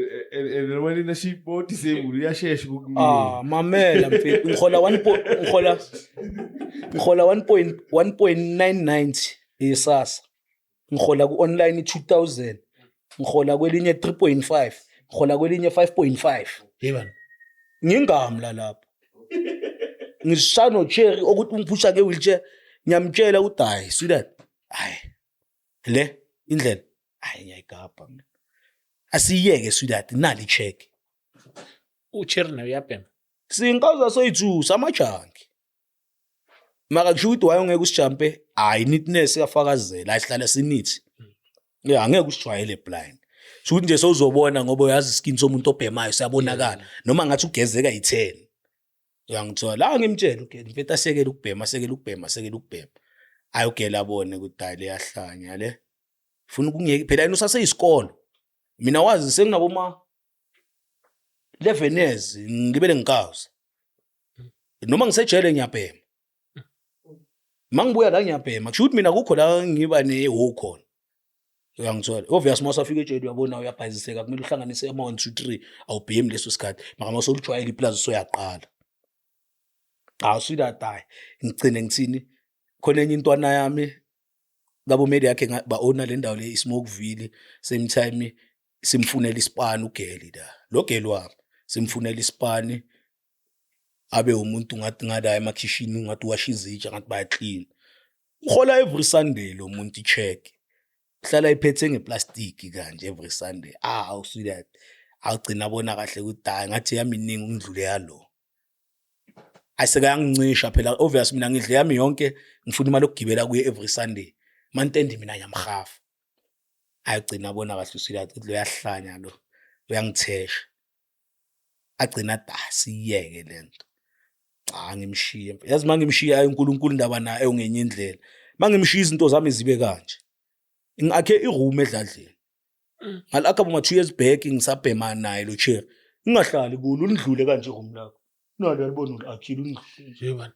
Noma leadership board disable iyashesha ukukumina. Mamela mfethu ngihola 1.990 isasa. Ngihola ku online 2000. Ngihola kwelinye 3.5. Ngihola kwelinye 5.5. Yebani. Ngingamla lapho. Ngisano cherry ukuthi ungiphusha ke wheelchair. Ngiyamtshela ukuthi hayi sweetheart. Hayi. Le indlela. Hayi ngiyayigabha mina. Asiyeke sweetheart nali check. Ucherry nayo uyabhema. Sinkauza soyithusa amajunkie. Maka kusho ukuthi waye ungeke usijampe, hayi neatness yafakazela, ayihlala sinithi. Angeke usijwayele blind. Ukuthi nje sowuzobona ngoba uyazi skin somuntu obhemayo siyabonakala noma ngathi ugezeka i10. uyangithola la ngimtshela uGeli mfethu asekele ukubhema ayi uGeli abone ukuthi hayi leyahlanya le ufuna ukungiyeka phela yena usaseyisikolo mina wazi senginaboma 11 years ngibele ngikawuza noma ngisejele ngiyabhema mangibuya la ngiyabhema kusho ukuthi mina kukho la ngiba neho khona uyangithola obvious mase afika ejele uyabona uyabhayiziseka kumele uhlanganise ama 1 2 3 awubhemi leso sikhathi maka mase ulujwayela iplaza soyaqala awusidatai ngicine ngithini khona enye intwana yami ngabo media yakhe ba owner le ndawo le Smokeville same time simfunela isipani uGeli la lo Geli wami simfunela isipani abe umuntu ngathi ngada emakhishini ngathi washa izitsha ngathi baya clean uhola every Sunday lo muntu icheck hlala iphethe ngeplastic kanje every Sunday awusi that awugcina abona kahle ukuthi hayi ngathi yami iningi ukundlule yalo ayiseka yangincisha phela obvious mina ngidle yami yonke ngifuna imali yokugibela kuye every Sunday mantendi mina ngiyamhafa ayigcina abona kahle usilathi ukuthi lo yahlanya lo uyangithesha agcina siyeke lento cha ngimshiye yazi mangimshiya uNkulunkulu ndaba naye ongenye indlela mangimshiya izinto zami zibe kanje ngakhe iroom edladleni ngalakho boma 2 years back ngisabhema naye lo cherry ngingahlali kulo undlule kanje iroom lakho nalo yalibona uAkhile undlule nje bani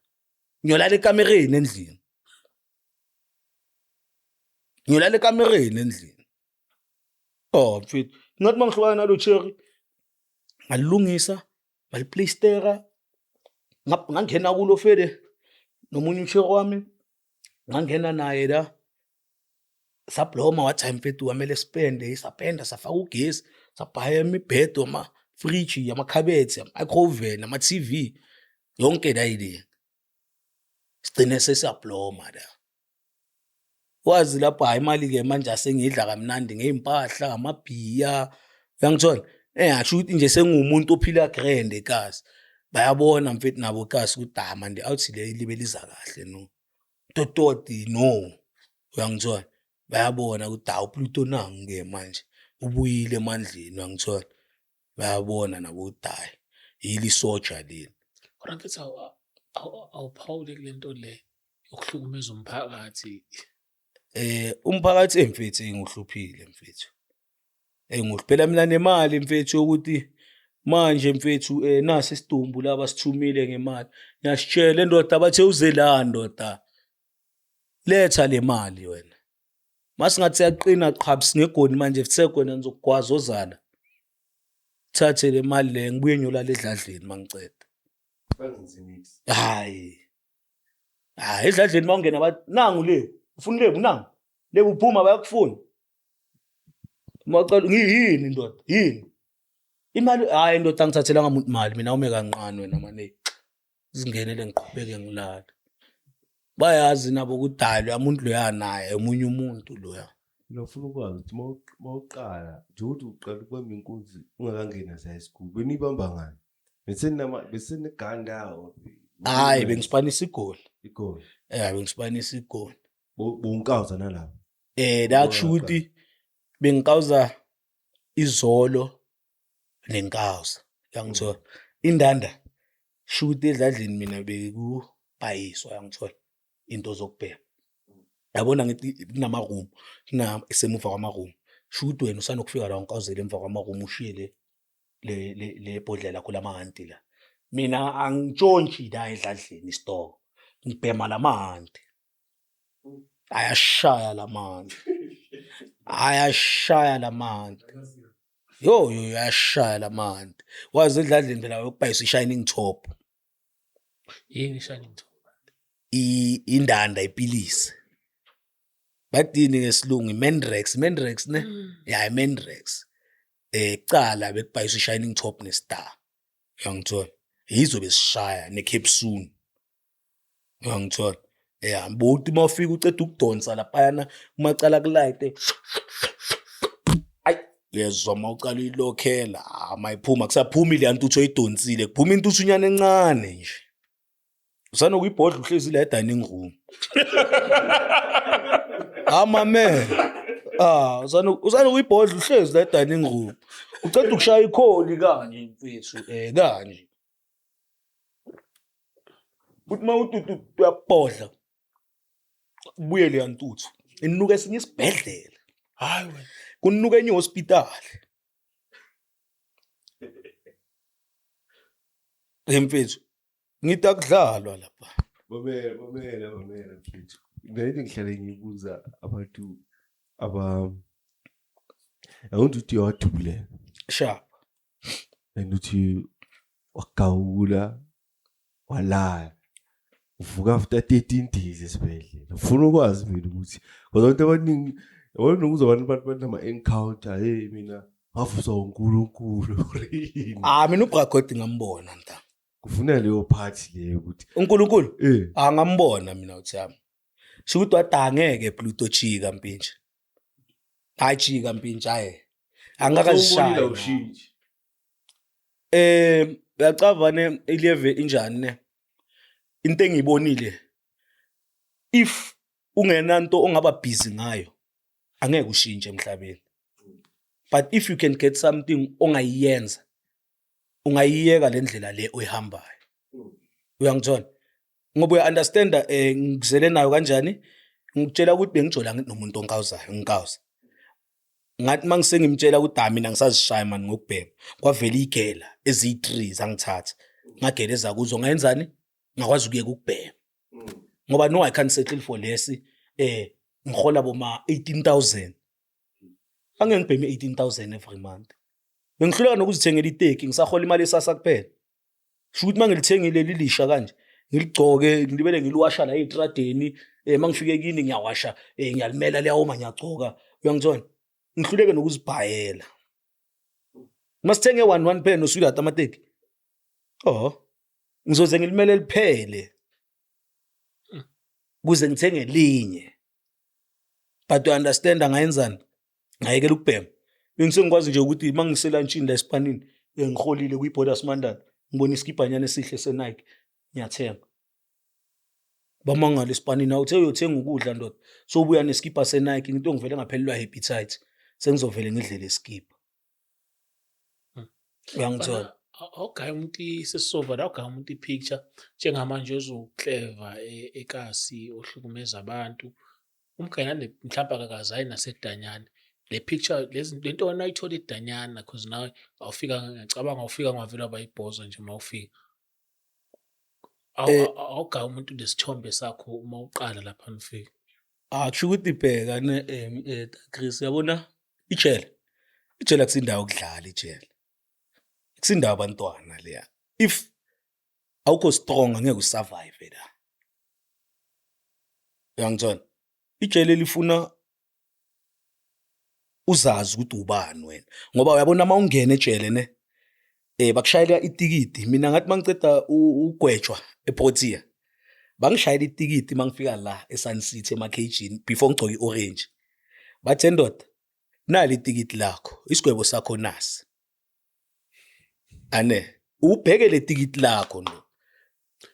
ngiyolala ekamereni endlini oh mfethu ngathi mangihlukana nalo cherry ngalungisa ngaliplaystera ngangena kulo fede nomunye ucherry wami ngangena naye la sabloma what time mfethu wamele spende sapenda safaka ugesi sabhaya imibhedo ama fridge amakhabethi amicroven ama TV yonke la ile sigcine sesabloma la wazi lapha hayi imali ke manje asengidla kamnandi ngeimpahla amabhiya uyangithola ngasho ukuthi nje sengumuntu ophila grand ekhasi bayabona mfethu nabo ekhasi ukuthi manje awuthi le libe liza kahle no tototi no uyangithola bayabona ukuthi uPluto nangu ke manje ubuyile emandleni uyangithola bayabona nabo ukuthi yili soja leli kodwa mfethu awuphawule kule nto le yokuhlukumeza umphakathi umphakathi mfethu engihluphile mfethu phela mina nemali mfethu ukuthi manje mfethu nasi isidumbu laba sithumile ngemali ngiyasitshela ndoda bathe uze la ndoda letha le mali wena masingathi yaqina qhabs ngegoni manje futhekona ngizokugwaza ozala thathe le mali le ngibuye nyolala edladleni mangiceda hayi edladleni mawungena bathi nangu le ufuna lebu nangu lebu uphuma bayakufuna mawucela ngiyini ndoda yini imali hayi ndoda ngithathelanga umuntu imali mina ume kanqane wena manje izingenele ngiqhubeke ngilala bayazi nabo ukudala umuntu lo yanaye omunye umuntu loya Ngifuna ukwazi ukuthi mawuqala nje ukuthi uqala ukubamba inkunzi ungakangena high school benibamba ngani beseneganda hayi bengispanisa igoli igoli bengispanisa igoli bonkawuza nalapho la kushuthi bengikawuza izolo nenkawuza yangithola indanda shuthi edladleni mina bekubhayiswa yangithola into zokubhema yabona ngithi kunama room esemuva kwama room shuthi wena usanokufika la unkawuzele emva kwama room ushiye le bhodlela lakho lamahanti la mina angitshontshi la edladleni isitoko ngibhema lamahanti ayashaya lamanti yo yashaya lamanti wazi edladleni phela yokubhayisa ishining top yini shining top indanda ipilisi badini ngesilungu Menrex ne Menrex cala bekubhayisa ishining top nestar uyangithola yizo besishaya necapsule uyangithola mbuti mawufika uceda ukudonsa laphayana umacala kulayite yezwa mawucala ilokhela mayiphuma kusaphuma ile ntuthu oyidonsile kuphuma intuthu unyane encane nje usanokuyibhodla uhlezi la dining room man usanokuyibhodla uhlezi la dining room uceda ukushaya ikholi kanje mfethu kanje uthi mawututu uyapodla kubuye le yantuthu inuka esinye isibhedlela Hayi wena. kunuka enye hospital emfethu ngithi akudlalwa lapha Mamela mfethu. Ngeke ngihlale ngibuza abantu awuthi uthi uyathule sharp and uthi wakawula walala uvuka after 13 days esibhedlela. Ufuna ukwazi mina ukuthi ngoba abantu abaningi yabona ukuzwa abantu banama encounter hey mina ngavuswa uNkulunkulu. mina uBragodi ngambona nta Kufuna leyo part leyo ukuthi uNkulunkulu eh angambona mina uthami shukuthi wadangeke Pluto jika mpintsha ajika mpintsha angakazishaya ushintshe. uyacavane ileve injani ne into engiyibonile if ungenanto ongaba busy ngayo angeke ushintshe emhlabeni but if you can get something ongayiyenza ungayiyeka lendlela le oyihambayo uyangithola ngoba uya understand ngizele nayo kanjani ngikutshela ukuthi bengijola nomuntu onkawuzayo ngikawuza ngathi mangisengimtshela ukuthi mina ngisazishaya mani ngokubhema kwavela igela ezi3 zangithatha ngageleza kuzo ngayenzani ngakwazi ukuyeka ukubhema ngoba no I can't settle for less ngihola boma 18,000 angeke ngibheme 18,000 every month bengihluleka nokuzithengela iteki ngisahola imali esasa kuphela shukuthi mangilithengile lilisha kanje ngiligcoke ngilibele ngiliwasha la etradeni mangifike kini ngiyawasha ngiyalimela leyawoma ngiyagcoka uyangithola ngihluleke nokuzibhayela masithenge 1 pen noswilata amateki ngizoze ngilimele liphele kuze ngithenge linye but you understand angayenzani ngayekela ukubhema bengisengikwazi nje ukuthi mangiselunchini la esipanini ngiholile kuyiboda smandana ngibona iskipanyana esihle seNike ngiyathenga bamangala esipanini awuthe uyothenga ukudla ndoda so ubuya neskipa seNike into ngivele ngaphelelwa appetite sengizovele ngidlele iskipa uyangithola awugaya umuntu isesova la awugaya umuntu ipicture njengamanje uzuclever ekasi ohlukumeza abantu umgayana mhlawumbe akakazayi nasedanyana le picture lento wena ayithola edanyana because nawe awufika ngicabanga awufika ngavela bayibhoza nje mawufika awugaya umuntu lesithombe sakho uma uqala lapha nifika kusho ukuthi bheka ne Chris yabona ijele akusindawo okudlala ijele kusindawo abantwana leya if awukho strong angeke usurvive la uyangithola ijele lifuna uzazi ukuthi ubani wena ngoba uyabona mawungena ejele ne bakushayela itikiti mina ngathi mangiceda ugwetshwa ePortia bangishayela itikiti mangifika la eSun City emakhejini before ngigcoke iorange bathe ndoda nali itikiti lakho isigwebo sakho nasi ane ubheke le tikiti lakho ndo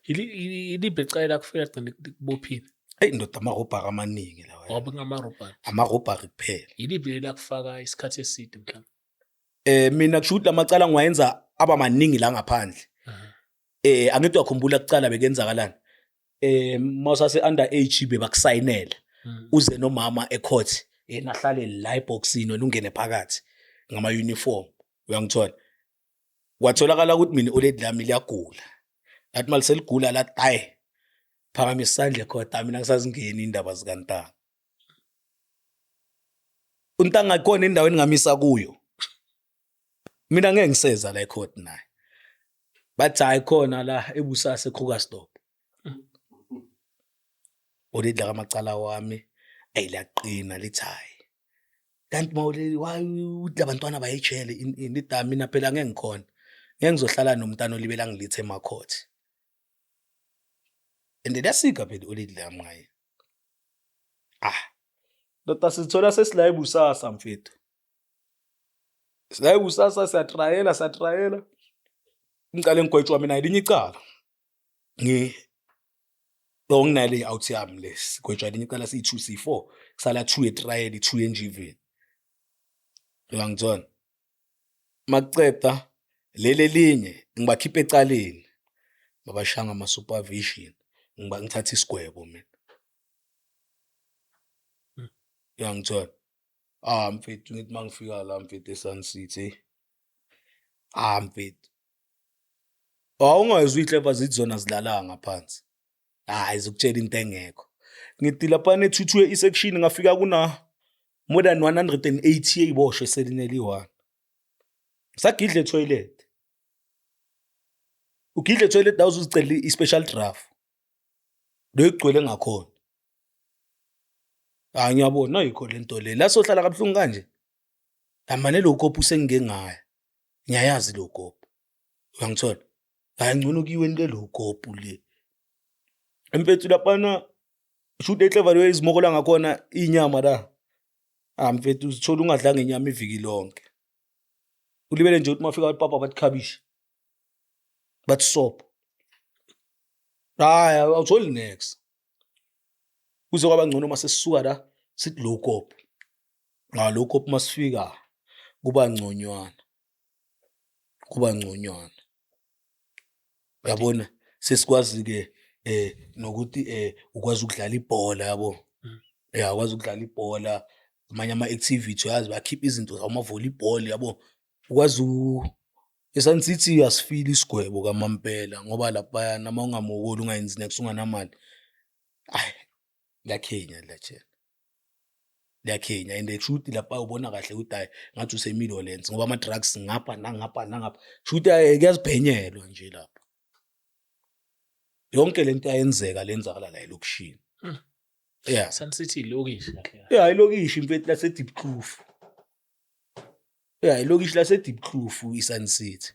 ilibhe la kufika gcina kubophile ndoda amarobhari amaningi lawa ngoba ngamarobhari amarobhari kuphela ilibhe la kufaka isikhathi eside mhlawumbe mina kusho ukuthi lamacala ngiwayenza aba maningi la ngaphandle angithi uyakhumbula kucala bekenzakalani mawusase underage bebakusayinela uze nomama ecourt nahlale la eboxini wena ungene phakathi ngama uniform uyangithola kwatholakala ukuthi mina already lami liyagula lathi mali seligula la hayi phakamisa isandla ekhotha mina ngisazingeni indaba zikaNtanga uNtanga khona endaweni ngamisa kuyo mina ngeke ngiseza la ecourt naye bathi hayi khona la ebusasa eKrugersdorp already la amacala wami ayilaqina lithi hayi kanti mawule uthi abantwana bayejele indaba mina phela ngeke ngikhona ngeke ngizohlala nomntana olibela ngilithe emakhothi and liyasika phela already lami ngaye ndoda sithola sesila ebusasa mfethu sila ebusasa siyatrayela ngicale ngigwetshwa mina elinye icala nginale out yami lesigwetshwa elinye icala siyi2 c4 kusala 2 etrial 2 enjiveni uyangithola makuceda lele linye ngibakhipha ecaleni babashanga ama supervision ngiba ngithatha isigwebo mina. Uyangithola? Mfethu ngithi mangifika la mfethu eSun City. Mfethu. Awungezwe iClever zithi zona zidlala ngaphansi. Zikutshela into engekho. Ngithi lapha ne-2 isection ngafika kuna more than 180 eyiboshwe eselineli 1. Sagidle toilet. Ugidle toilet dawu uzicela i-special draft. Lokugcwele ngakhona. Ngiyabona ayikho lento le. La sohlala kabuhlungu kanje. Amane lo kophu sengike ngaya. Ngiyayazi lo kophu. Uyangithola? Ngcono kiwe into lo kophu le. Mfethu lapha shoot eClever izimokola ngakhona inyama la. Mfethu usithola ungadlanga inyama iviki lonke. Ulibele nje ukuthi mafika papa bathi khabishi. Bathi soap. Awutholi next. Kuze kwaba ngcono mase sisuka la sithi lo kophu. Lo kophu masifika kuba ngconywana. Kuba ngconywana. Uyabona sesikwazi ke nokuthi ukwazi ukudlala ibhola yabo. Ukwazi ukudlala ibhola amanye ama activity uyazi bakhipha izinto zama volleyball yabo. Ukwazi eSun City asifili isigwebo kaMampela ngoba lapha nama ungamokoli ungayenzi next unganamali. Lakhenya latshela. Lakhenya and shoot lapha ubona kahle ukuthi hayi ngathi useMidlands ngoba ama drugs ngapha nangapha. Shoot kuyazibhenyelwa nje lapha. Yonke lento ayenzeka lenzakala la elokushini. Sun City ilokishi kahle. Ilokishi mfethu lase Deep Kloof. Ilokishi lase Deep Kloof iSun City.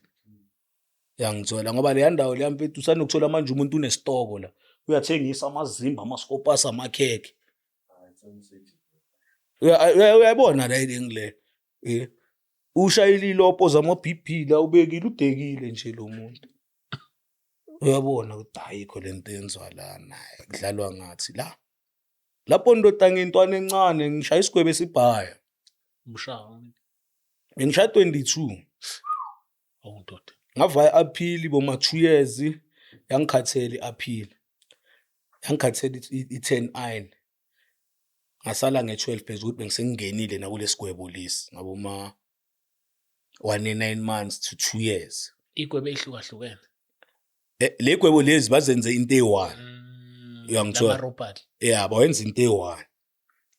Uyangithola ngoba le ndawo le mfethu usanokuthola manje umuntu unesitoko la. Uyathengisa amazimba, amaskopasa, amakhekhe. Uyabona la ngile. Ushayile ilopo zama BP la ubekile udekile nje lo muntu. Uyabona ukuthi ayikho lento yenziwa la naye kudlalwa ngathi la. Lapho ndoda ngentwana encane ngishaya isigwebe esibhaya. Umshaya. Ngishaya 22. Ndoda. Ngava appeal boma 2 years yangikhathele appeal. Yangikhathele i10 iron. Ngasala nge12 phezulu ukuthi bengisengingenile na kule sigwebo lesi ngaboma 1 months to 2 years. Igwebe ehlukahlukene. Le gwebo lezi bazenze into eyi1. Uyangithola? Robert. Bawenza into eyi1.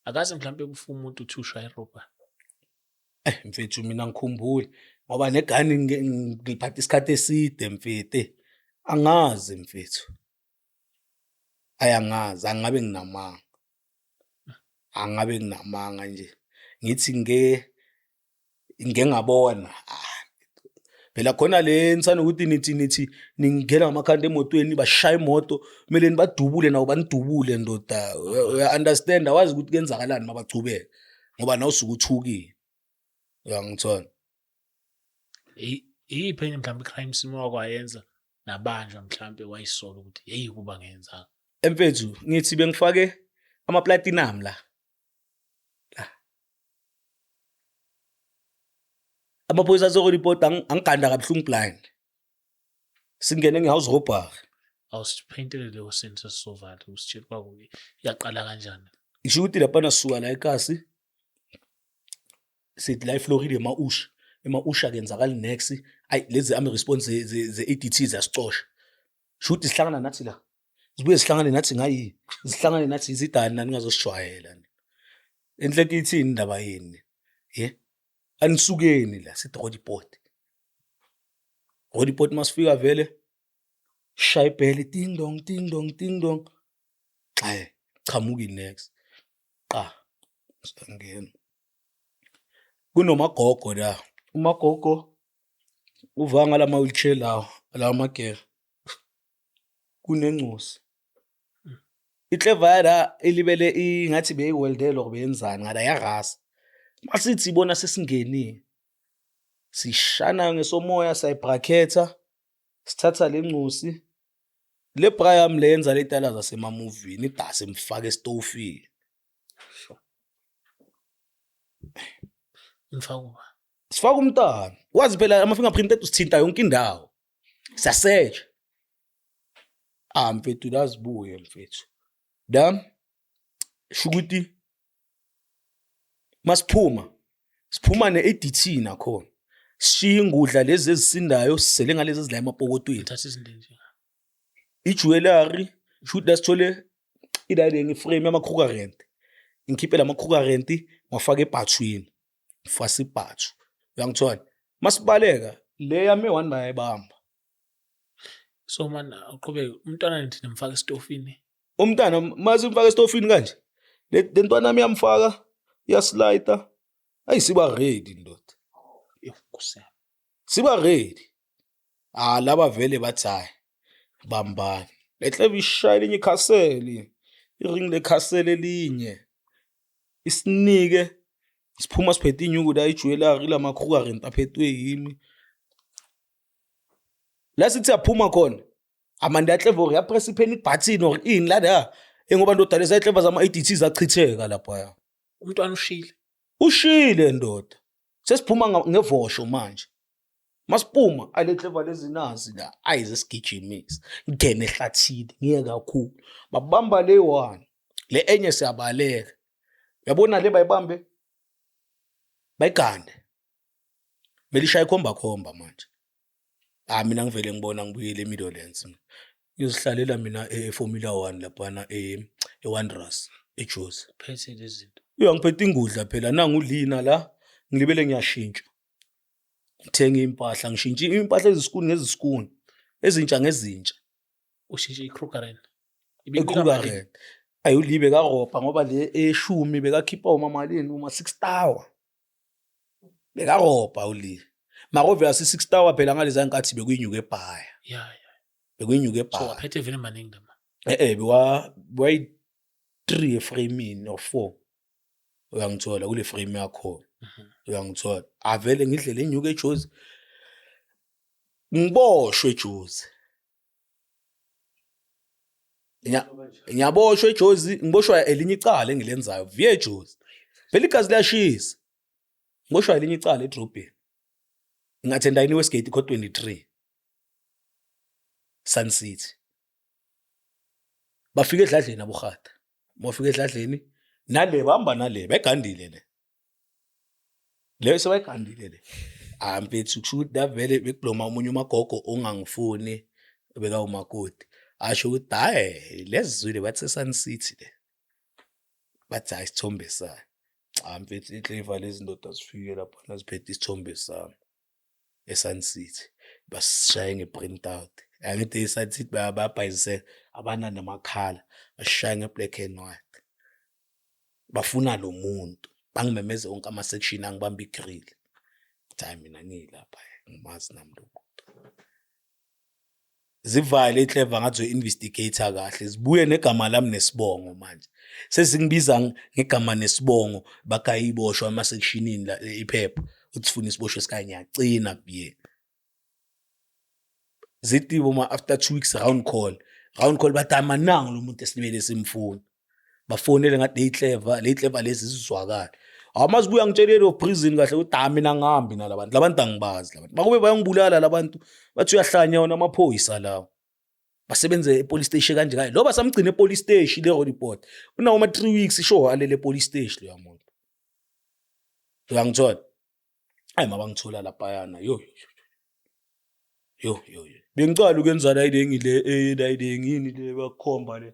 Akaze mhlambe kufa umuntu uthusha eRobert. Mfethu mina ngikhumbule ngoba negani ngiliphatha isikhathi eside mfethu. Angazi mfethu. Angazi angabe nginamanga. Angabe nginamanga nje. Ngithi ngengabona. Phela khona le nsana ukuthi nithi ningena ngamakhanda emotweni bashaya imoto kumele nibadubule nawo banidubule ndoda. Understand awazi ukuthi kuyenzakalani mabachubeka ngoba nawe usuke uthukile. Uyangithola? Iphi mhlambe icrime scene wakwayenza nabanja mhlambe wayisola ukuthi hey kuba ngenzanga. Mfethu ngithi bengifake ama platinum la. Amaphoyisa azoreport angiganda kabuhlungu blind. Singene ngehouse robbery. Awusipaintele leyo sense soval usitshela kwakuyi yaqala kanjani. Isho ukuthi lapha nasuka la eKasi. Sithi la eFlorida ema-usha kenzakala next. Lezi ama response ze ADT zasicosha. Sho ukuthi sihlangana nathi la. Sibuye sihlangane nathi ngayi. Sihlangane nathi izidani nani ngazosishwayela. Enhleke ithini indaba yini? Anisukeni la sithi Rodiport. Rodiport masifika vele shaya ibhele ding dong. Chamuki next. Sangena. Kunomagogo la. Umagogo uvanga la wheelchair lawo, la magere. Kunencosi. iClever la elibele ingathi beyiweldelo beyenzani ngala yarasa. Masithi ibona sesingeni. Sishana ngesomoya sayibracketha. Sithatha lencosi. Le Brian lenza letala zasema movie idase mfaka estofini. Mfaka. Sifaka umntana. Wazi phela ama fingerprint ethu sithinta yonke indawo. Siyasearch. Mfethu lazibuye mfethu. Da shukuthi siphuma ne-ADT nakhona. Sishiya ingudla lezi ezisindayo sisele ngalezi ezila emapokotweni. Thatha izinto nje. Ijewelry shoot dasithole idayile ngeframe yamakhuka rent. Ngikhiphe lamakhuka rent ngafaka ebhathwini. Ngifasa ibhathu. Uyangithola? Masibaleka le yami one bayayibamba. So man uqhubeke umntwana nithi nimfaka estofini. Umntana mazi umfaka estofini kanje. Le ntwana yami yamfaka yaslida. Ayisiba ready ndoda. Yokuse. Siba ready. Laba vele bathi hayi bambani. Lehle ishaya linye ikhaseli. Iring lekhaseli elinye. Isinike siphuma siphethe inyuku la ijewelry lamakhuka rent aphethwe yimi. La sithi aphuma khona. Amanda yaClever yapress ipanic button or in la ngoba ndoda lesa iClever zama ADT zachitheka lapha. Umntwana ushile. Ushile ndoda. Sesiphuma ngevosho manje. Masiphuma ale Clever lezinazi la ayize sigijimisa. Ngene ehlathini ngiye kakhulu. Babamba le one. Le enye siyabaleka. Uyabona le bayibambe. Bayigande. Belishaya khomba manje. Mina ngivele ngibona ngibuyele eMidlands. Ngizihlalela mina eFormula 1 lapha eWanderers eJozi. Phethe lezi zinto. Uyangiphethe ingudla phela nanga ulina la ngilibele ngiyashintsha. Ngithenga impahla ngishintsha impahla ezisikuni ezintsha ngezintsha. Ushintshe iKrugerrand. eKrugerrand. Ayulibe kaRobha ngoba le eshumi bekakhipha umamalini uma 6 tower. BekaRobha ulibe. Marovi asi 6 tower phela ngalezi nkathi bekuyinyuke ebhaya. Yeah. Bekuyinyuke So ebhaya. waphethe vele maningi ndama. Bewa 3 eframe or 4. Uyangithola kule frame yakho. Uyangithola. Avele ngidle lenyuke eJozi. Ngiboshwe eJozi. Ngiyaboshwe eJozi, ngiboshwa elinye icala engilenzayo via eJozi. Phela igazi liyashisa. Ngiboshwa elinye icala eDrobheni. Ngathenda ini Westgate ko 23. Sun City. Bafike edladleni abukhata. Bafike edladleni nale bamba nale bayigandile le. Leyo sebayigandile le. Mfethu kusho davele bekubloma umunye umagogo ongangifuni beka umakoti. Asho ukuthi hayi lezizwile bathi Sun City le. Bathi isithombe sayo. Mfethu iClever lezi ndoda zifike lapha naziphethe isithombe sami eSun City. Basishaye ngeprint out. Angithi eSun City bayabhayizela abana namakhala bashaye ngeblack and white. Bafuna lo muntu bangimemeze wonke ama section angibamba igrill. Time mina ngilapha ngimazi nami lo muntu. Zivale iClever ngathi investigator kahle zibuye negama lami nesibongo manje. Sezingibiza ngegama nesibongo bakayiboshwa ama sectionini la iphepha uthi ufuna isiboshwe sikanye ngiyacina biye. Zithi boma after 2 weeks round call bathi amananga lo muntu esilibele simfuna. Bafonele ngathi iClever lezi zizwakala. Amazibuya ngitshelele prison kahle ukuthi mina ngihambi nalabantu. Labantu angibazi labantu. Bakube bayangibulala labantu. Bathi uyahlanya wona amaphoyisa lawo. Basebenze epolice station kanje lo basamgcina epolice station le report. Unawo ma 3 weeks isho alele police station lo yamuntu. Uyangithola? Hayi mabangithola lapha yana yo. Bengicala ukwenza la ile ngini le bakhomba le.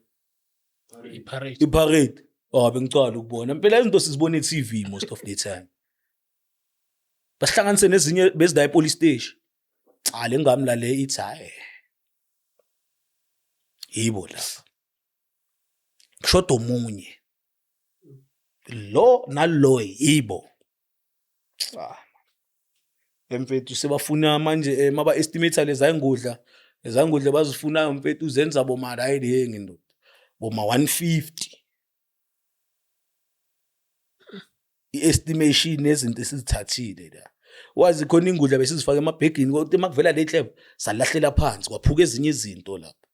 Iparade. Bengicala ukubona. Impela izinto sizibona eTV most of the time. Basihlanganise nezinye bezida epolice station. Le ngami la le ithi hayi. Yibo lapha. Kushoda omunye. Lo nalo yibo. Mfethu sebafuna manje maba estimate leza ingudla bazifuna mfethu uzenza boma ride ngindoda boma 150 iestimation nezinto esizithathile la wazi khona ingudla besizifaka emabhegini kodwa makuvela le Clever salahlela phansi kwaphuka ezinye izinto lapha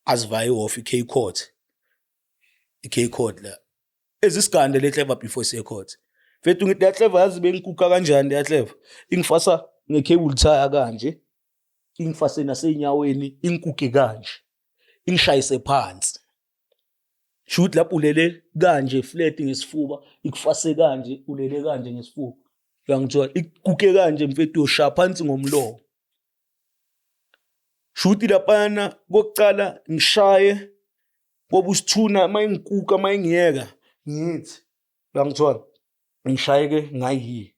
azivaye off iK court la ezisigande le Clever before se court. Mfethu ngithi yaClever yazi bengikuka kanjani yaClever ingifasa ngecable tire kanje ingifase nasey'nyaweni, ingikuke kanje, ingishayise phansi. Shuthi lapho ulele kanje flat ngesifuba, ikufase kanje, ulele kanje ngesifuba. Uyangithola, ikuke kanje mfethu uyoshaya phansi ngomlomo. Shuthi laphana kokucala ngishaye ngoba usithuna mayingikuka mayingiyeka ngithi. Uyangithola, ngishaye-ke ngayihi.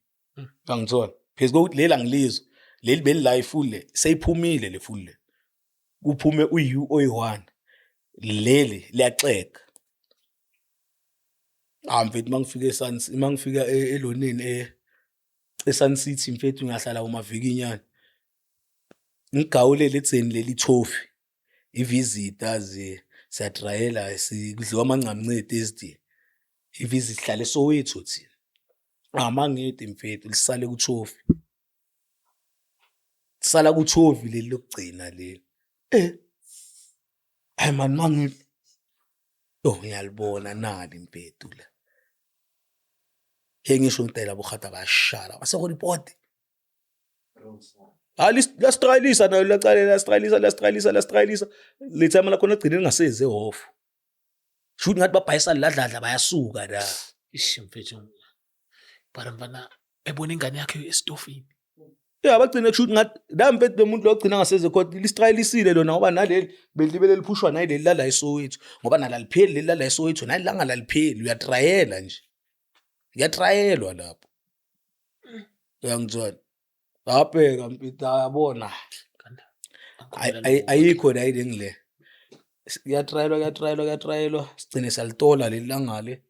Uyangithola, phezu kokuthi leli angilizwa, leli belila full le, seyiphumile le full le. Kuphume uyi-U oyi-1. Leli liyaxega. Mfethu mangifika elonini eSun City mfethu ngahlala umaviki inyana. Ngigawulele etseni leli trophy. I-visitors siyatrayela kudliwa amancamncede ezidini. I-visit sihlale Soweto thina. Mangede mfethu lisale ku-trophy. Sala ku-trophy leli lokugcina leli. Hayi man mangithi ngiyalibona nali mfethu la. Ngisho ngitela bokhata bayashala. Basekho ipoti. Lastrayilisa nayo lastrayilisa. Le time lakhona egcine lingaseze off. Shuthi ngathi babhayisa ladladla bayasuka la. Ish mfethu. Bara mfana ebona ingane yakhe estofini. Bagcine kushuthi ngathi la mfethu lomuntu lo ogcina ngaseze khona listrayilisile lona ngoba naleli belibele liphushwa nayileli lala eSoweto ngoba nalalipheli leli lala eSoweto nalilanga lalipheli uyatrayela nje. Kuyatrayelwa lapho. Uyangithola. Babheka mfethu yabona. Ayikho la ile ngile. Kuyatrayelwa sigcine siyalitola leli langale.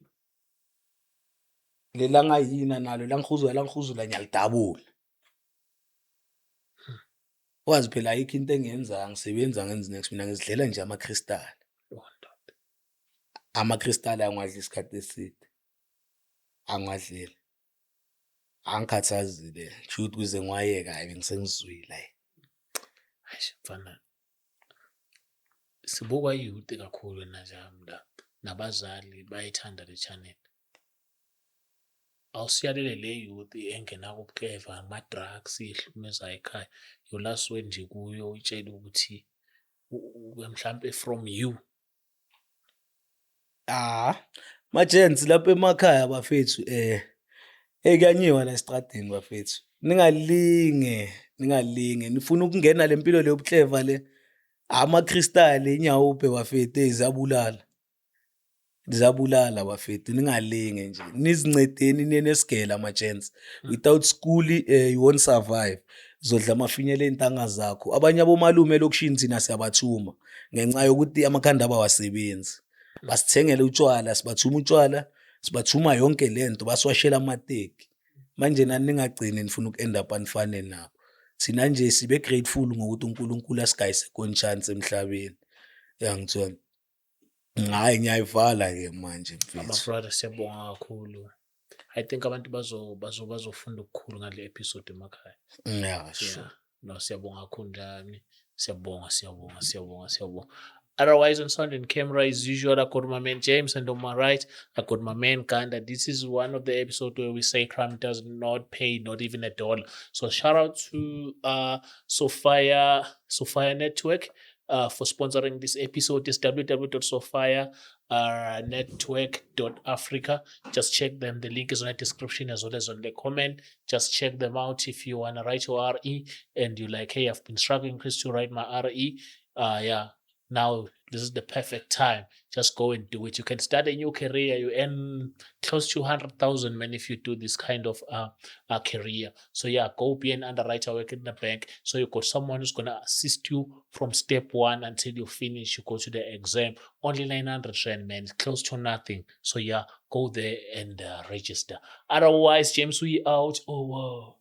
Lelanga yina nalo langihuzula ngiyalidabula. Wazi phela ayikho into engiyenza ngisebenza ngenza next mina ngizidlela nje amakristali. Amakristali angwadli isikhathi eside. Angwadlile. Angikhathazile. Shuthi kuze ngwayeka hayi ngisengizwile. Hayi mfana. Sibukwa youth kakhulu najamla. Nabazali bayithanda le channel. Awusiyalele le youth engena kubukeva ama-drugs ihlumeza ekhaya. Yolaswe nje kuyo utshela ukuthi mhlambe from you. Majensi lapha emakhaya bafethu ekanyiwa la estradini bafethu. Ningalinge nifuna ukungena le mpilo le yobuhleva le amakristali inyawupe bafethu zabulala bafethu ningalinge nje nizincedeni nenesigela majensi. Without school you won't survive. Zodla amafinyela entanga zakho. Abanye abomalume lokushini thina siyabathuma ngenxa yokuthi amakhanda abawasebenzi. Basithengele utshwala, sibathuma yonke lento, baswashela amateki. Manje nani ningagcini nifuna ukuenda up anifane nabo. Thina nje sibe grateful ngokuthi uNkulunkulu asigayise second chance emhlabeni. Uyangithola. Hayi ngiyayivala ke manje mfethu. Ama brother siyabonga kakhulu. I think abantu bazofunda ukukhulu ngale episode emakhaya. Yeah, sure. No siyabonga kakhulu njani. Siyabonga. Otherwise, on sound and camera, as usual, I got my man James, and on my right, I got my man Ganda. This is one of the episodes where we say crime does not pay, not even $1. So shout out to Sophia Network for sponsoring this episode. It's www.sophianetwork.africa. Just check them. The link is on the description as well as on the comment. Just check them out if you want to write your RE and you're like, hey, I've been struggling, Chris, to write my RE. Now this is the perfect time. Just go and do it. You can start a new career. You earn close to 100,000, man, if you do this kind of career. So go be an underwriter, work in the bank. So you got someone who's gonna assist you from step 1 until you finish. You go to the exam. Only 900 rand, man. It's close to nothing. So go there and register. Otherwise, James, we out. Oh wow.